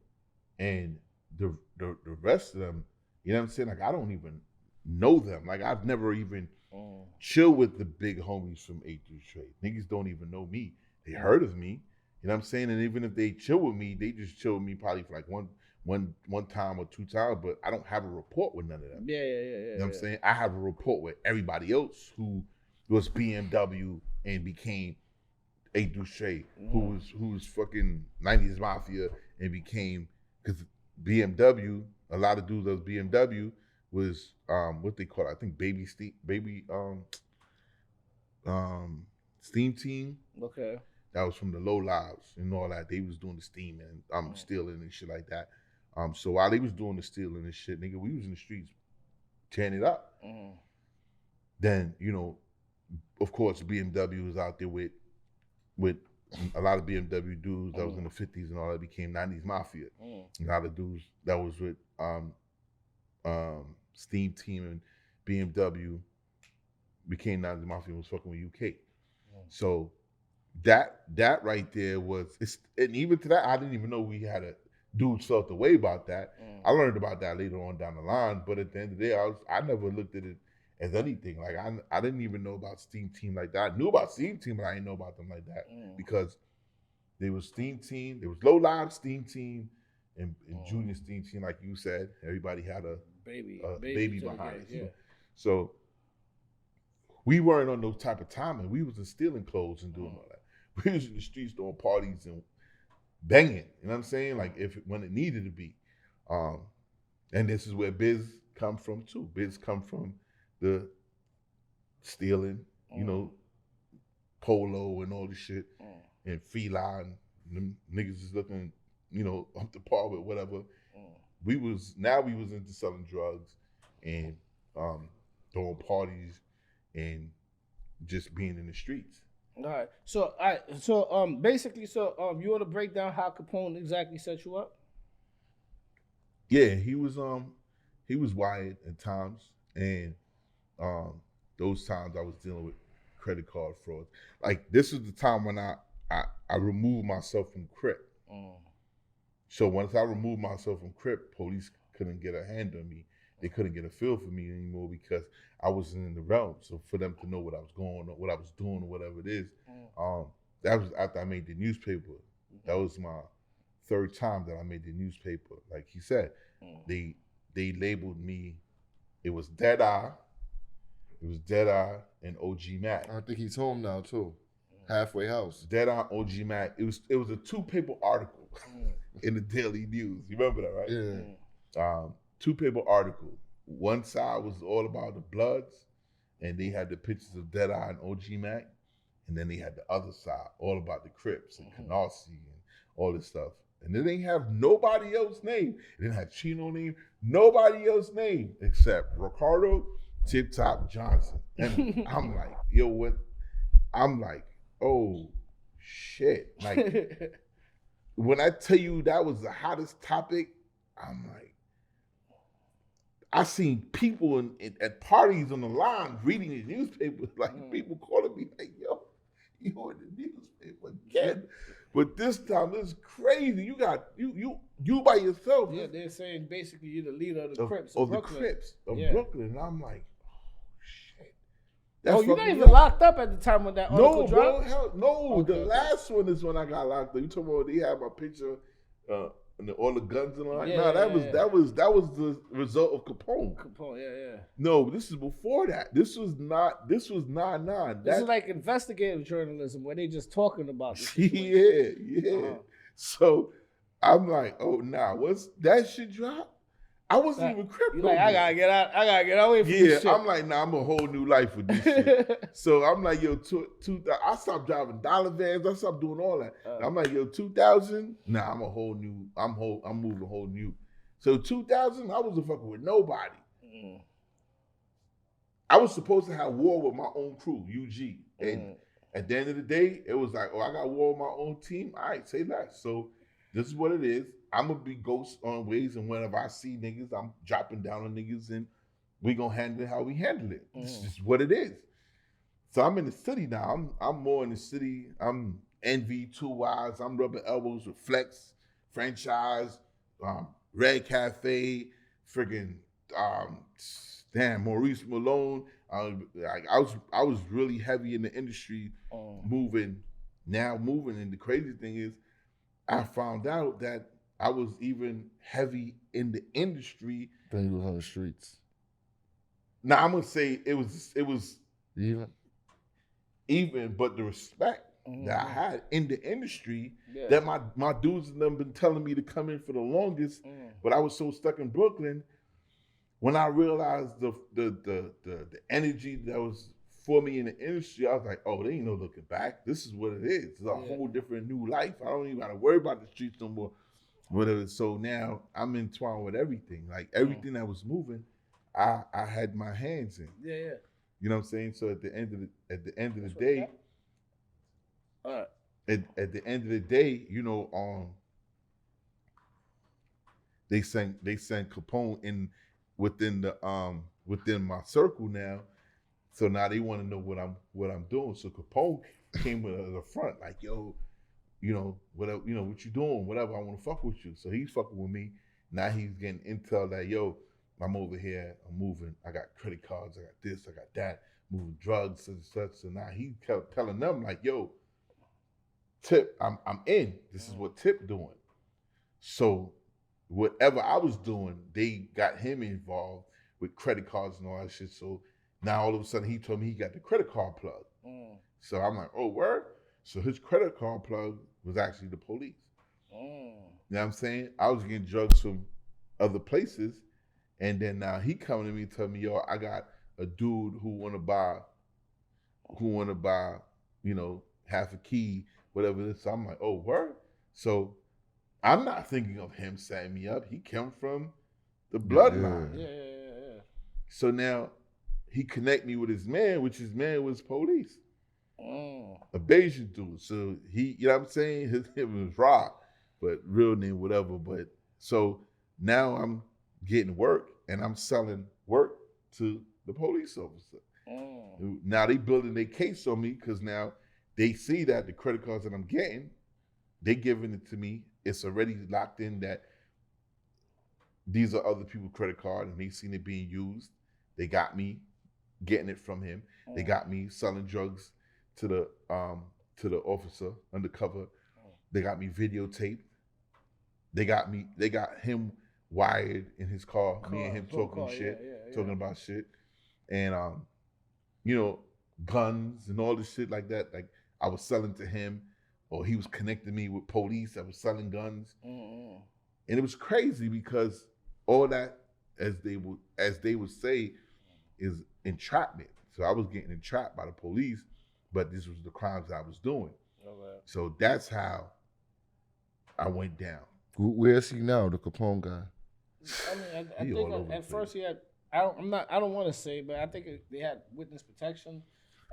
And the rest of them, you know what I'm saying? Like, I don't even know them. Like, I've never even chill with the big homies from A through Shay. Niggas don't even know me. They heard of me. You know what I'm saying? And even if they chill with me, they just chill with me probably for like one time or 2 times, but I don't have a report with none of them. Yeah. You know what I'm saying? I have a report with everybody else who was BMW and became A through Shay, who was fucking 90's Mafia and became, because BMW, a lot of dudes that was BMW was what they call it, I think Steam Team. Okay. That was from the Low Lives and all that. They was doing the steaming and stealing and shit like that. So while they was doing the stealing and shit, nigga, we was in the streets tearing it up. Then, you know, of course, BMW was out there with a lot of BMW dudes that was in the 50s and all that became 90's Mafia. A lot of dudes that was with Steam Team and BMW became 90's Mafia and was fucking with UK. So that right there was, and even to that, I didn't even know we had a dudes felt the way about that. I learned about that later on down the line, but at the end of the day, I never looked at it as anything. Like, I didn't even know about Steam Team like that. I knew about Steam Team, but I didn't know about them like that because there was Steam Team, there was Low Live Steam Team, and Junior Steam Team, like you said. Everybody had a baby behind it. So we weren't on those type of timing. We was in stealing clothes and doing all that. We was in the streets doing parties and banging. You know what I'm saying? Like, when it needed to be. And this is where Biz come from too. Biz come from the stealing, you know, polo and all this shit, and feline. Them niggas is looking, you know, up to par with whatever. We was into selling drugs and throwing parties and just being in the streets. All right. So basically, you want to break down how Capone exactly set you up? Yeah, he was wired at times, and those times I was dealing with credit card fraud. Like, this is the time when I removed myself from Crip. So once I removed myself from Crip, police couldn't get a hand on me. They couldn't get a feel for me anymore because I wasn't in the realm. So for them to know what I was going on, what I was doing, or whatever it is, that was after I made the newspaper. That was my 3rd time that I made the newspaper. Like he said, they labeled me. It was Deadeye. It was Deadeye and OG Mac. I think he's home now too. Halfway house. Deadeye, OG Mac. It was a 2-paper article in the Daily News. You remember that, right? Yeah. 2-paper article. One side was all about the Bloods, and they had the pictures of Deadeye and OG Mac, and then they had the other side, all about the Crips and Canarsie and all this stuff. And they didn't have nobody else's name. It didn't have Chino name, nobody else's name except Ricardo Tip Top Johnson. And I'm like, yo, what? I'm like, oh shit. Like, when I tell you that was the hottest topic, I'm like, I seen people at parties on the line reading the newspapers, like people calling me like, yo, you in the newspaper again. But this time it's crazy. You got you by yourself. Yeah, they're saying basically you're the leader of the Crips of Brooklyn. the Crips of Yeah. Brooklyn. And I'm like, oh shit. You're not even locked up at the time when that article dropped? No, the last one is when I got locked up. You talking about they had my picture and all the guns and all that? Yeah, that was the result of Capone. Yeah. No, this is before that. This was 9/9. This is like investigative journalism where they just talking about this. Yeah. So I'm like, oh nah, what's that shit drop? I wasn't even crypto. You're like, I gotta get out away from this shit. I'm like, nah, I'm a whole new life with this shit. So I'm like, yo, I stopped driving dollar vans. I stopped doing all that. I'm like, yo, 2000, nah, I'm moving a whole new. So 2000, I wasn't fucking with nobody. I was supposed to have war with my own crew, UG. And at the end of the day, it was like, oh, I got war with my own team. All right, say less. So this is what it is. I'm going to be ghost on ways, and whenever I see niggas, I'm dropping down on niggas, and we going to handle it how we handle it. This is just what it is. So I'm in the city now. I'm more in the city. I'm NV, 2 Ys. I'm rubbing elbows with Flex, Franchise, Red Cafe, friggin' Maurice Malone. I was really heavy in the industry, moving, and the crazy thing is, I found out that I was even heavy in the industry. Then you was on the streets. Now I'm gonna say it was even, but the respect that I had in the industry, that my dudes and them been telling me to come in for the longest, but I was so stuck in Brooklyn. When I realized the energy that was for me in the industry, I was like, oh, there ain't no looking back. This is what it is. It's a whole different new life. I don't even gotta worry about the streets no more. Whatever. So now I'm entwined with everything. Like everything that was moving, I had my hands in. Yeah. You know what I'm saying? So at the end of the day, at the end of the day, you know, they sent Capone in within my circle now. So now they want to know what I'm doing. So Capone came with the front, like, yo, you know, whatever, you know, what you doing, whatever, I want to fuck with you. So he's fucking with me. Now he's getting intel that, yo, I'm over here, I'm moving, I got credit cards, I got this, I got that, moving drugs and such. So now he kept telling them, like, yo, Tip, I'm in. This is what Tip doing. So whatever I was doing, they got him involved with credit cards and all that shit. So now all of a sudden he told me he got the credit card plug. So I'm like, oh, word? So his credit card plug was actually the police. You know what I'm saying? I was getting drugs from other places, and then now he coming to me and telling me, yo, I got a dude who wanna buy, you know, half a key, whatever it is. So I'm like, oh, word? So I'm not thinking of him setting me up. He came from the bloodline. Yeah. So now he connect me with his man, which his man was police. A Bayesian dude. So he, you know what I'm saying? His name was Rob, but real name, whatever. But so now I'm getting work and I'm selling work to the police officer. Now they building their case on me because now they see that the credit cards that I'm getting, they giving it to me. It's already locked in that these are other people's credit cards and they seen it being used. They got me getting it from him. They got me selling drugs to the officer undercover. They got me videotaped. They got him wired in his car. Me and him talking shit, talking about shit, and you know, guns and all this shit like that. Like I was selling to him, or he was connecting me with police that was selling guns, and it was crazy because all that, as they would say, is entrapment. So I was getting entrapped by the police, but this was the crimes I was doing. Okay. So that's how I went down. Where is he now, the Capone guy? I mean, I think at first he had. I don't want to say, but I think they had witness protection.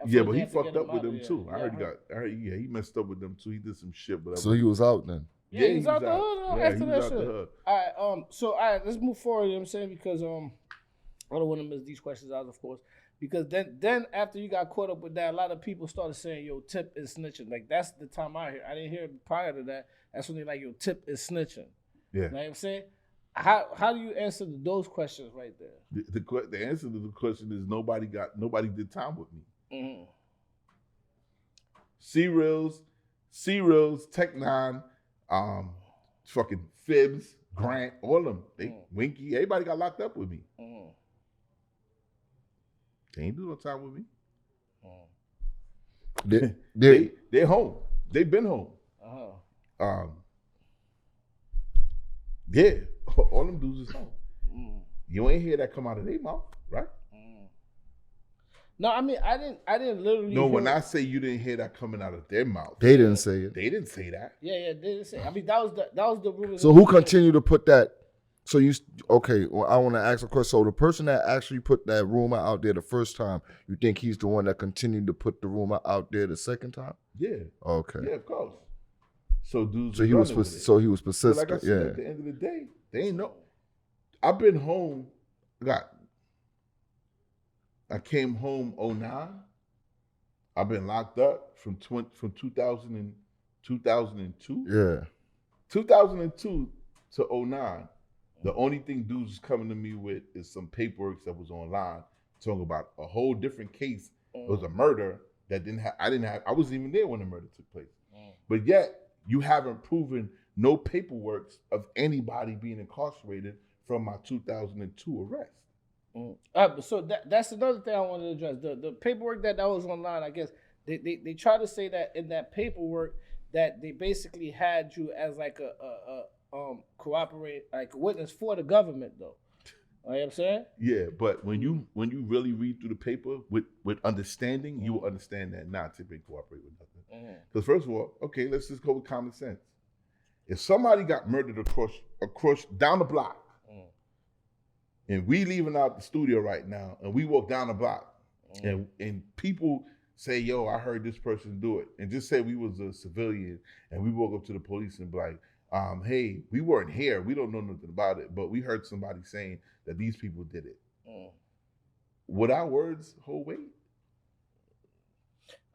Yeah, but he fucked up with them too. I heard he messed up with them too. He did some shit, whatever. So he was out then. Yeah, he was out the hood after that shit. All right, let's move forward. You know what I'm saying, because I don't want to miss these questions out, of course. Because then after you got caught up with that, a lot of people started saying, yo, Tip is snitching. Like, that's the time I heard. I didn't hear it prior to that. That's when they like, yo, Tip is snitching. Yeah. You know what I'm saying? How do you answer those questions right there? The answer to the question is nobody did time with me. Mm-hmm. C-Reels, Tech Nine, fucking Fibs, Grant, all of them. Winky, everybody got locked up with me. Mm-hmm. They ain't do no time with me. They're home. They've been home. Uh-huh. Yeah, all them dudes is home. You ain't hear that come out of their mouth, right? No, I mean I didn't literally. No, when I say you didn't hear that coming out of their mouth, they didn't say it. They didn't say that. Yeah, they didn't say. I mean that was the rumors. So who continued to put that? So well, I want to ask a question. So the person that actually put that rumor out there the first time, you think he's the one that continued to put the rumor out there the second time? Yeah. Okay. Yeah, of course. So dudes. So he was persistent. Like I said, at the end of the day, they ain't know. I've been home. I came home 2009. I've been locked up from 2000 and 2002. Yeah. 2002 to 2009. The only thing dudes was coming to me with is some paperwork that was online talking about a whole different case. It was a murder that I wasn't even there when the murder took place. But yet, you haven't proven no paperwork of anybody being incarcerated from my 2002 arrest. So that's another thing I wanted to address. The paperwork that was online, I guess, they try to say that in that paperwork that they basically had you as like a cooperate, like a witness for the government, though. You know what I'm saying? Yeah, but when you really read through the paper with understanding, you will understand that not to be cooperate with nothing. Because first of all, okay, let's just go with common sense. If somebody got murdered across down the block, and we leaving out the studio right now, and we walk down the block, and people say, yo, I heard this person do it, and just say we was a civilian, and we walk up to the police and be like, hey, we weren't here. We don't know nothing about it, but we heard somebody saying that these people did it. Would our words hold weight?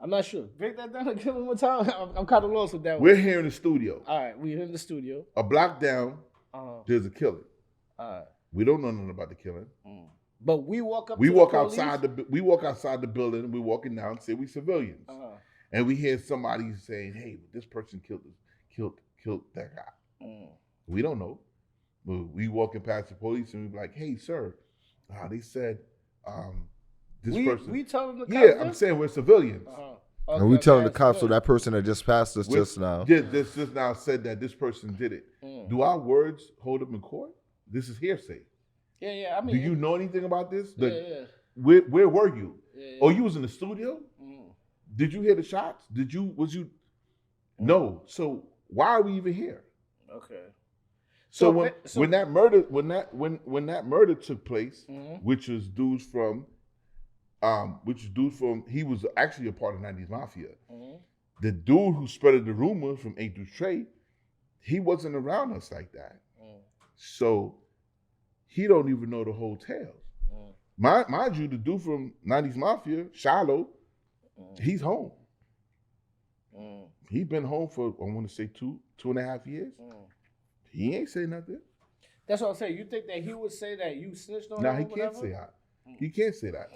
I'm not sure. Break that down again one more time. I'm kind of lost with that one. We're here in the studio. All right, we're in the studio. A block down, there's a killing. All right. We don't know nothing about the killing. But we walk up. We walk outside the building. We're walking down. Say we civilians, and we hear somebody saying, "Hey, this person killed that guy." We don't know. We walking past the police and we're like, "Hey, sir, they said this person." We tell them the cops. Yeah, I'm saying we're civilians. Okay, and we telling the cops, so that person that just passed us just now. Just now said that this person did it. Do our words hold up in court? This is hearsay. Yeah. I mean, do you know anything about this? Yeah. Where were you? Yeah. Oh, you was in the studio? Did you hear the shots? Was you? No. So why are we even here? Okay. So when that murder took place, which was dudes from, he was actually a part of 90's Mafia. The dude who spreaded the rumor from A through Trey, he wasn't around us like that. So he don't even know the whole tale. Mind you, the dude from 90's Mafia, Shiloh, he's home. He been home for, I want to say, 2.5 years. He ain't say nothing. That's what I'm saying. You think that he would say that you snitched on him? No, he can't say that. He can't say that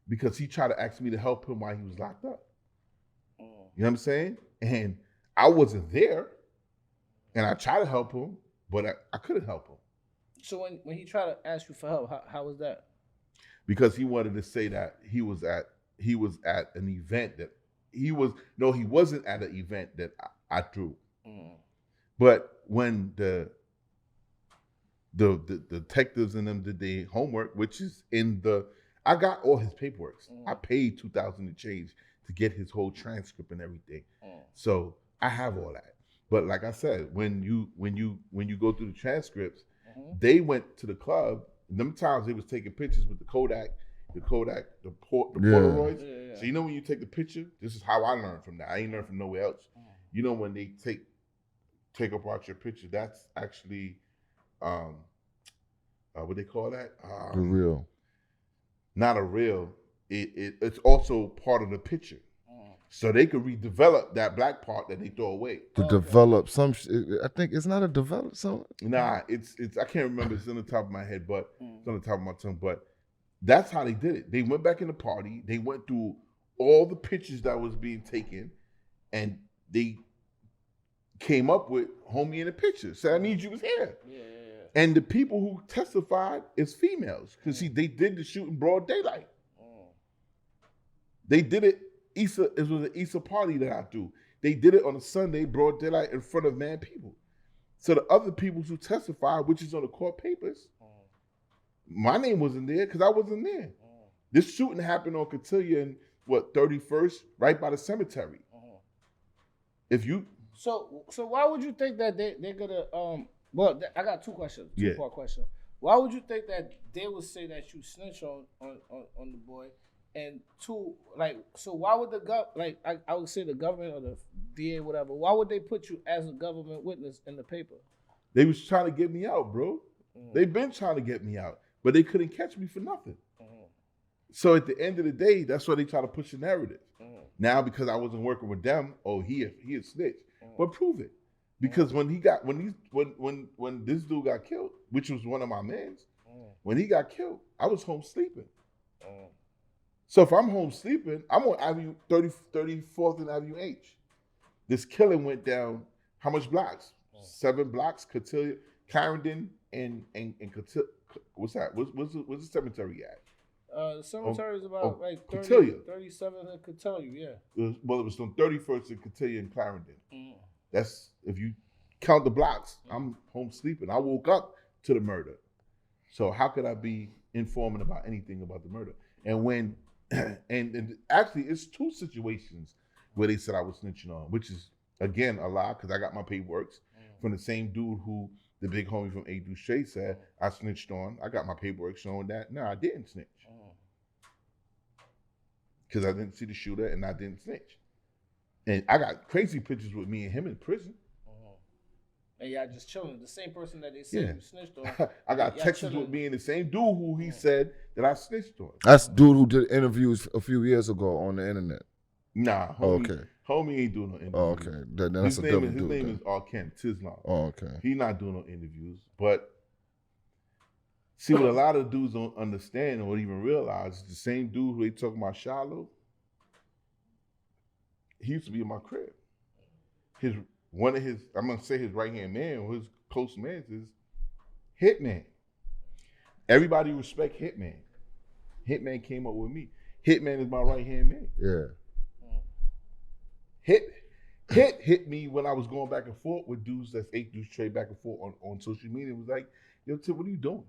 because he tried to ask me to help him while he was locked up. You know what I'm saying? And I wasn't there, and I tried to help him, but I couldn't help him. So when he tried to ask you for help, how was that? Because he wanted to say that he was at an event that he wasn't at an event that I threw. But when the detectives and them did their homework, which is I got all his paperwork. I paid $2,000 to change to get his whole transcript and everything. So I have all that. But like I said, when you go through the transcripts, they went to the club. Them times they was taking pictures with the Kodak, the Polaroids. Yeah. So you know when you take the picture, this is how I learned from that. I ain't learned from nowhere else. You know when they take apart your picture, that's actually what they call that? The real. Not a real. it's also part of the picture. So they could redevelop that black part that they throw away. To develop some, I think it's not a develop some. Nah, it's I can't remember. It's on the top of my head, but it's on the top of my tongue. But that's how they did it. They went back in the party. They went through all the pictures that was being taken, and they came up with homie in the picture. Said, I need you was here. Yeah. And the people who testified is females. Because they did the shoot in broad daylight. They did it. It was an Easter party that I threw. They did it on a Sunday, broad daylight, in front of mad people. So the other people who testified, which is on the court papers, my name wasn't there because I wasn't there. This shooting happened on Cotillion, 31st, right by the cemetery. If you So why would you think that they're gonna well, I got two questions, two-part question. Why would you think that they would say that you snitch on the boy? And two, like, so why would I would say the government or the DA, whatever, why would they put you as a government witness in the paper? They was trying to get me out, bro. They've been trying to get me out, but they couldn't catch me for nothing. So at the end of the day, that's why they try to push the narrative. Now, because I wasn't working with them, he a snitch. But prove it. Because when this dude got killed, which was one of my mans, when he got killed, I was home sleeping. So if I'm home sleeping, I'm on Avenue 34th and Avenue H. This killing went down, how much blocks? 7 blocks, Cotillion, Clarendon, and Cotillion. What's that? What's the cemetery at? The cemetery is about like 30, Cotillion. 37 in Cotillion, yeah. It was on 31st and Cotillion and Clarendon. That's, if you count the blocks, I'm home sleeping. I woke up to the murder. So how could I be informing about anything about the murder? And when, and actually it's 2 situations where they said I was snitching on, which is, again, a lie, because I got my paperwork from the same dude who the big homie from A. Duche said I snitched on. I got my paperwork showing that. No, I didn't snitch. Because I didn't see the shooter and I didn't snitch. And I got crazy pictures with me and him in prison. And y'all just chilling. The same person that they said you snitched on. I got texts with me and the same dude who he said that I snitched on. That's dude who did interviews a few years ago on the internet. Nah, homie, homie ain't doing no interviews. Oh, okay. That's a different dude. His name is Ken Tislam. Oh, okay. He not doing no interviews. But see, what a lot of dudes don't understand or even realize is the same dude who they talking about Shiloh, he used to be in my crib. One of his, I'm gonna say his right-hand man, or his close man is Hitman. Everybody respect Hitman. Hitman came up with me. Hitman is my right-hand man. Yeah. Hit me when I was going back and forth with dudes that's 8 dudes trade back and forth on social media. It was like, yo, Tip, what are you doing?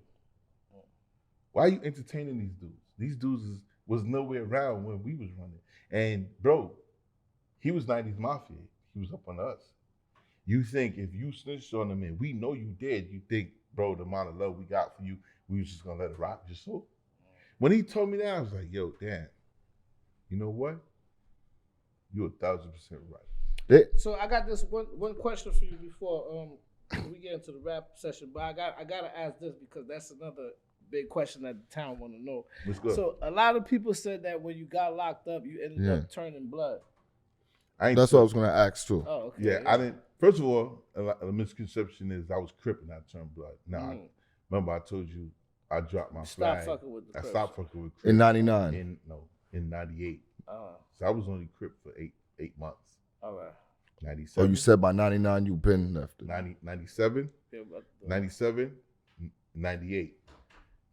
Why are you entertaining these dudes? These dudes was nowhere around when we was running. And bro, he was 90's Mafia. He was up on us. You think if you snitched on him and we know you did, you think, bro, the amount of love we got for you, we was just gonna let it rock just so? When he told me that, I was like, yo, damn, you know what? You're 1,000% right. So I got this one question for you before we get into the rap session, but I gotta ask this because that's another big question that the town want to know. What's good? So a lot of people said that when you got locked up, you ended up turning blood. That's what I was gonna ask too. Oh, okay. Yeah, I didn't. First of all, a misconception is I was Crip and I turned blood. Now, remember I told you I dropped my flag. Fucking with the Crips. I stopped fucking with Crip In 99. In 98. So I was only Crip for eight months. All right. 97. Oh, you said by 99 you've been left. 97, 97, 98.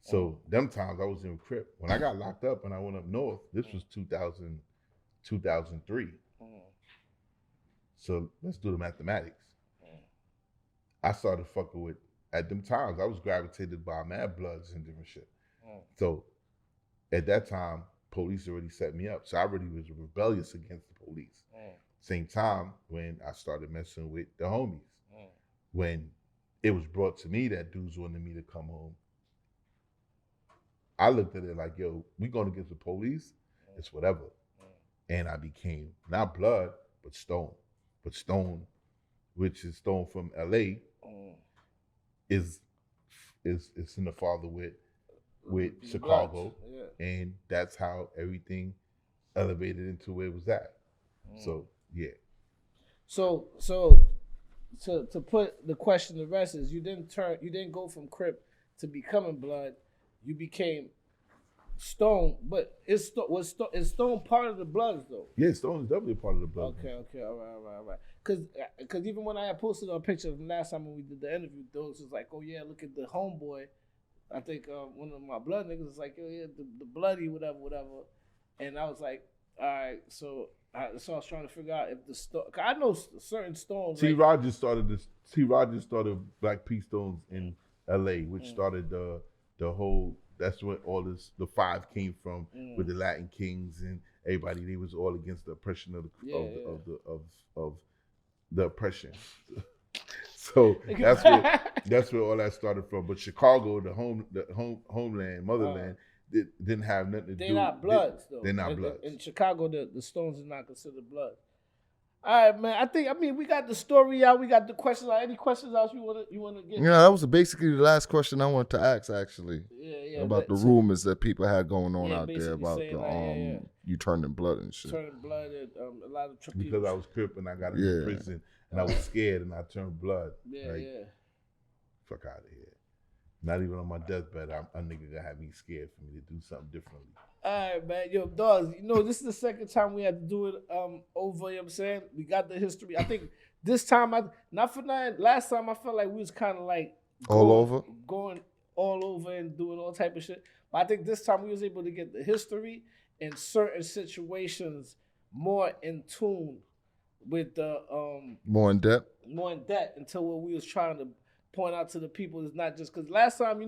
So them times I was in Crip. When I got locked up and I went up north, this was 2003. So let's do the mathematics. I started fucking with, at them times, I was gravitated by Mad Bloods and different shit. So at that time, police already set me up. So I already was rebellious against the police. Same time when I started messing with the homies. When it was brought to me that dudes wanted me to come home, I looked at it like, yo, we going against the police? It's whatever. And I became, not Blood, but Stone. But Stone, which is Stone from LA, is in the father with with the Chicago, Bloods, and that's how everything elevated into where it was at. So yeah. So to put the question to rest is you didn't go from Crip to becoming Blood, you became Stone, but is Stone part of the Bloods though? Yeah, Stone is definitely a part of the Bloods. Okay, all right. Cause even when I had posted a picture from last time when we did the interview, those was like, oh yeah, look at the homeboy. I think one of my Blood niggas was like, oh yeah, the bloody whatever, and I was like, all right, so I was trying to figure out if the Stone. I know certain Stones. T. Rogers started this. T. Rogers started Black P Stones in L.A., which started the whole. That's what all the five came from with the Latin Kings and everybody. They was all against the oppression of the oppression. So that's where all that started from. But Chicago, the homeland, motherland, didn't have nothing to do. They're not Bloods though. They're not Bloods. In Chicago, the Stones is not considered Blood. All right, man. I mean, we got the story out. We got the questions out. Any questions else you wanna get? Yeah, that was basically the last question I wanted to ask, actually. Yeah. About the rumors that people had going on out there about saying, the you turning blood and shit. Turning blood and a lot of people. Because I was Crip and I got into prison and I was scared and I turned blood. Fuck out of here. Not even on my deathbed, a nigga gonna have me scared for me to do something differently. All right, man. Yo, dogs, this is the second time we had to do it over, you know what I'm saying? We got the history. I think this time, not for nothing, last time I felt like we was kind of like going all over and doing all type of shit. But I think this time we was able to get the history and certain situations more in tune with the more in depth until what we was trying to point out to the people is not just because last time,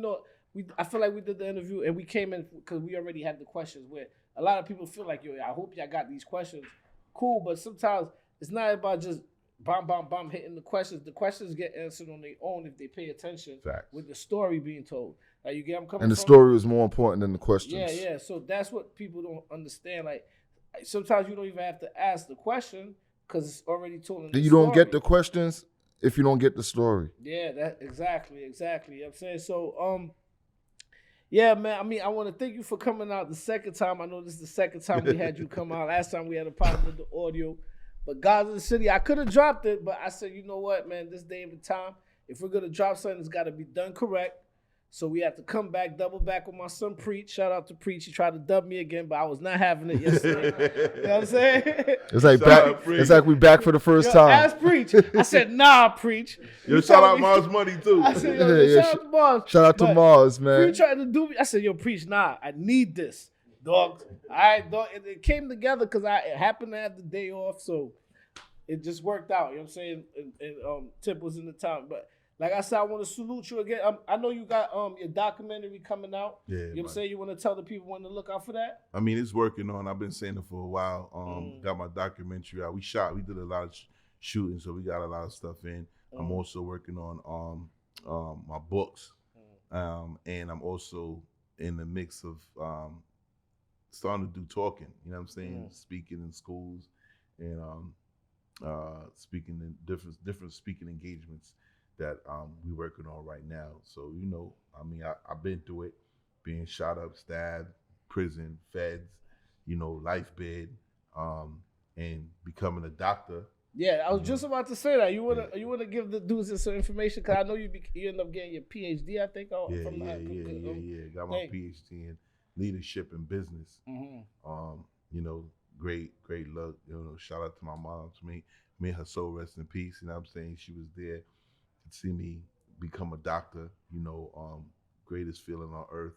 I feel like we did the interview and we came in because we already had the questions where a lot of people feel like, yo, I hope y'all got these questions. Cool, but sometimes it's not about just bomb hitting the questions. The questions get answered on their own if they pay attention. Facts. With the story being told. Like you get I'm coming and the from? story was more important than the questions. Yeah. So that's what people don't understand. Like sometimes you don't even have to ask the question because it's already told. You don't get the questions if you don't get the story. Yeah, that exactly. You know what I'm saying? So yeah, man. I mean, I want to thank you for coming out the second time. I know this is the second time we had you come out. Last time we had a problem with the audio. But Gods of the City, I could have dropped it, but I said, you know what, man, this day and time, if we're going to drop something, it's got to be done correct. So we have to come back, double back with my son Preach. Shout out to Preach. He tried to dub me again, but I was not having it yesterday. You know what I'm saying? It's like we back for the first time. Ask Preach. I said, nah, Preach. Yo, shout out Mars Money too. I said, shout out to Mars. Shout out to Mars, man. Preach tried to do me. I said, yo, Preach, nah, I need this, dog. All right, dog. It came together because it happened to have the day off, so it just worked out. You know what I'm saying? And Tip was in the town, but. Like I said, I want to salute you again. I know you got your documentary coming out. Yeah, you know what I'm saying? You want to tell the people when to look out for that? I mean, it's working on. I've been saying it for a while. Got my documentary out. We did a lot of shooting, so we got a lot of stuff in. I'm also working on my books, and I'm also in the mix of starting to do talking. You know what I'm saying? Speaking in schools and speaking in different speaking engagements that we working on right now. So, I mean, I've been through it, being shot up, stabbed, prison, feds, life bed, and becoming a doctor. Yeah, I was just about to say that. You wanna give the dudes some information? Because I know you end up getting your PhD, I think. Yeah. Got my PhD in leadership and business. Great luck. Shout out to my mom. To me and her soul rest in peace. You know what I'm saying? She was there. See me become a doctor, greatest feeling on earth.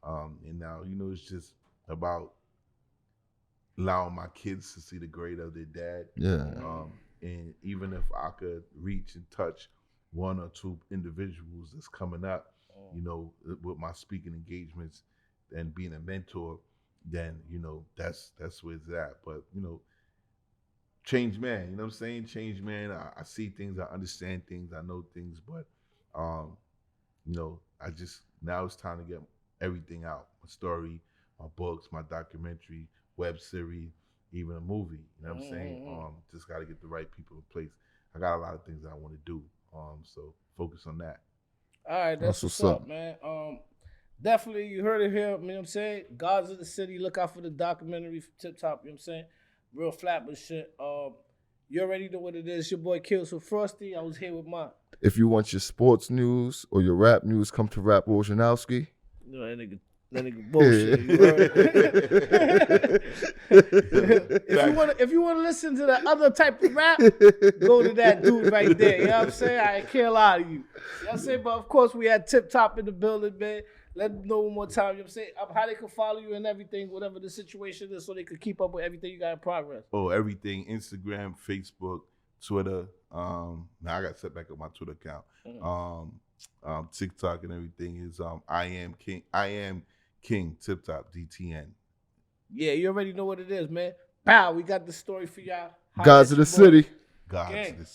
And now, it's just about allowing my kids to see the grade of their dad. Yeah. And even if I could reach and touch one or two individuals that's coming up, with my speaking engagements and being a mentor, then, that's where it's at. But, change man, you know what I'm saying? Change man. I see things, I understand things, I know things, but I just now it's time to get everything out. My story, my books, my documentary, web series, even a movie. You know what I'm saying? Just gotta get the right people in place. I got a lot of things I want to do. So focus on that. All right, that's what's up, man. definitely, you heard it here. You know what I'm saying? Gods of the City. Look out for the documentary from Tip Top. You know what I'm saying? Real Flatbush shit. You already know what it is. Your boy Kills with Frosty. I was here with mine. If you want your sports news or your rap news, come to Rap Oceanowski. You know, that nigga bullshit. You heard? if you wanna listen to the other type of rap, go to that dude right there. You know what I'm saying? I can't lie to you. You know what I'm saying? But of course we had Tip Top in the building, man. Let them know one more time, you know what I'm saying? How they can follow you and everything, whatever the situation is, so they can keep up with everything you got in progress. Oh, everything, Instagram, Facebook, Twitter. Now I got set back up my Twitter account. TikTok and everything is I am King Tip Top DTN. Yeah, you already know what it is, man. Bow, we got the story for y'all. Gods of the City. Gods of the City.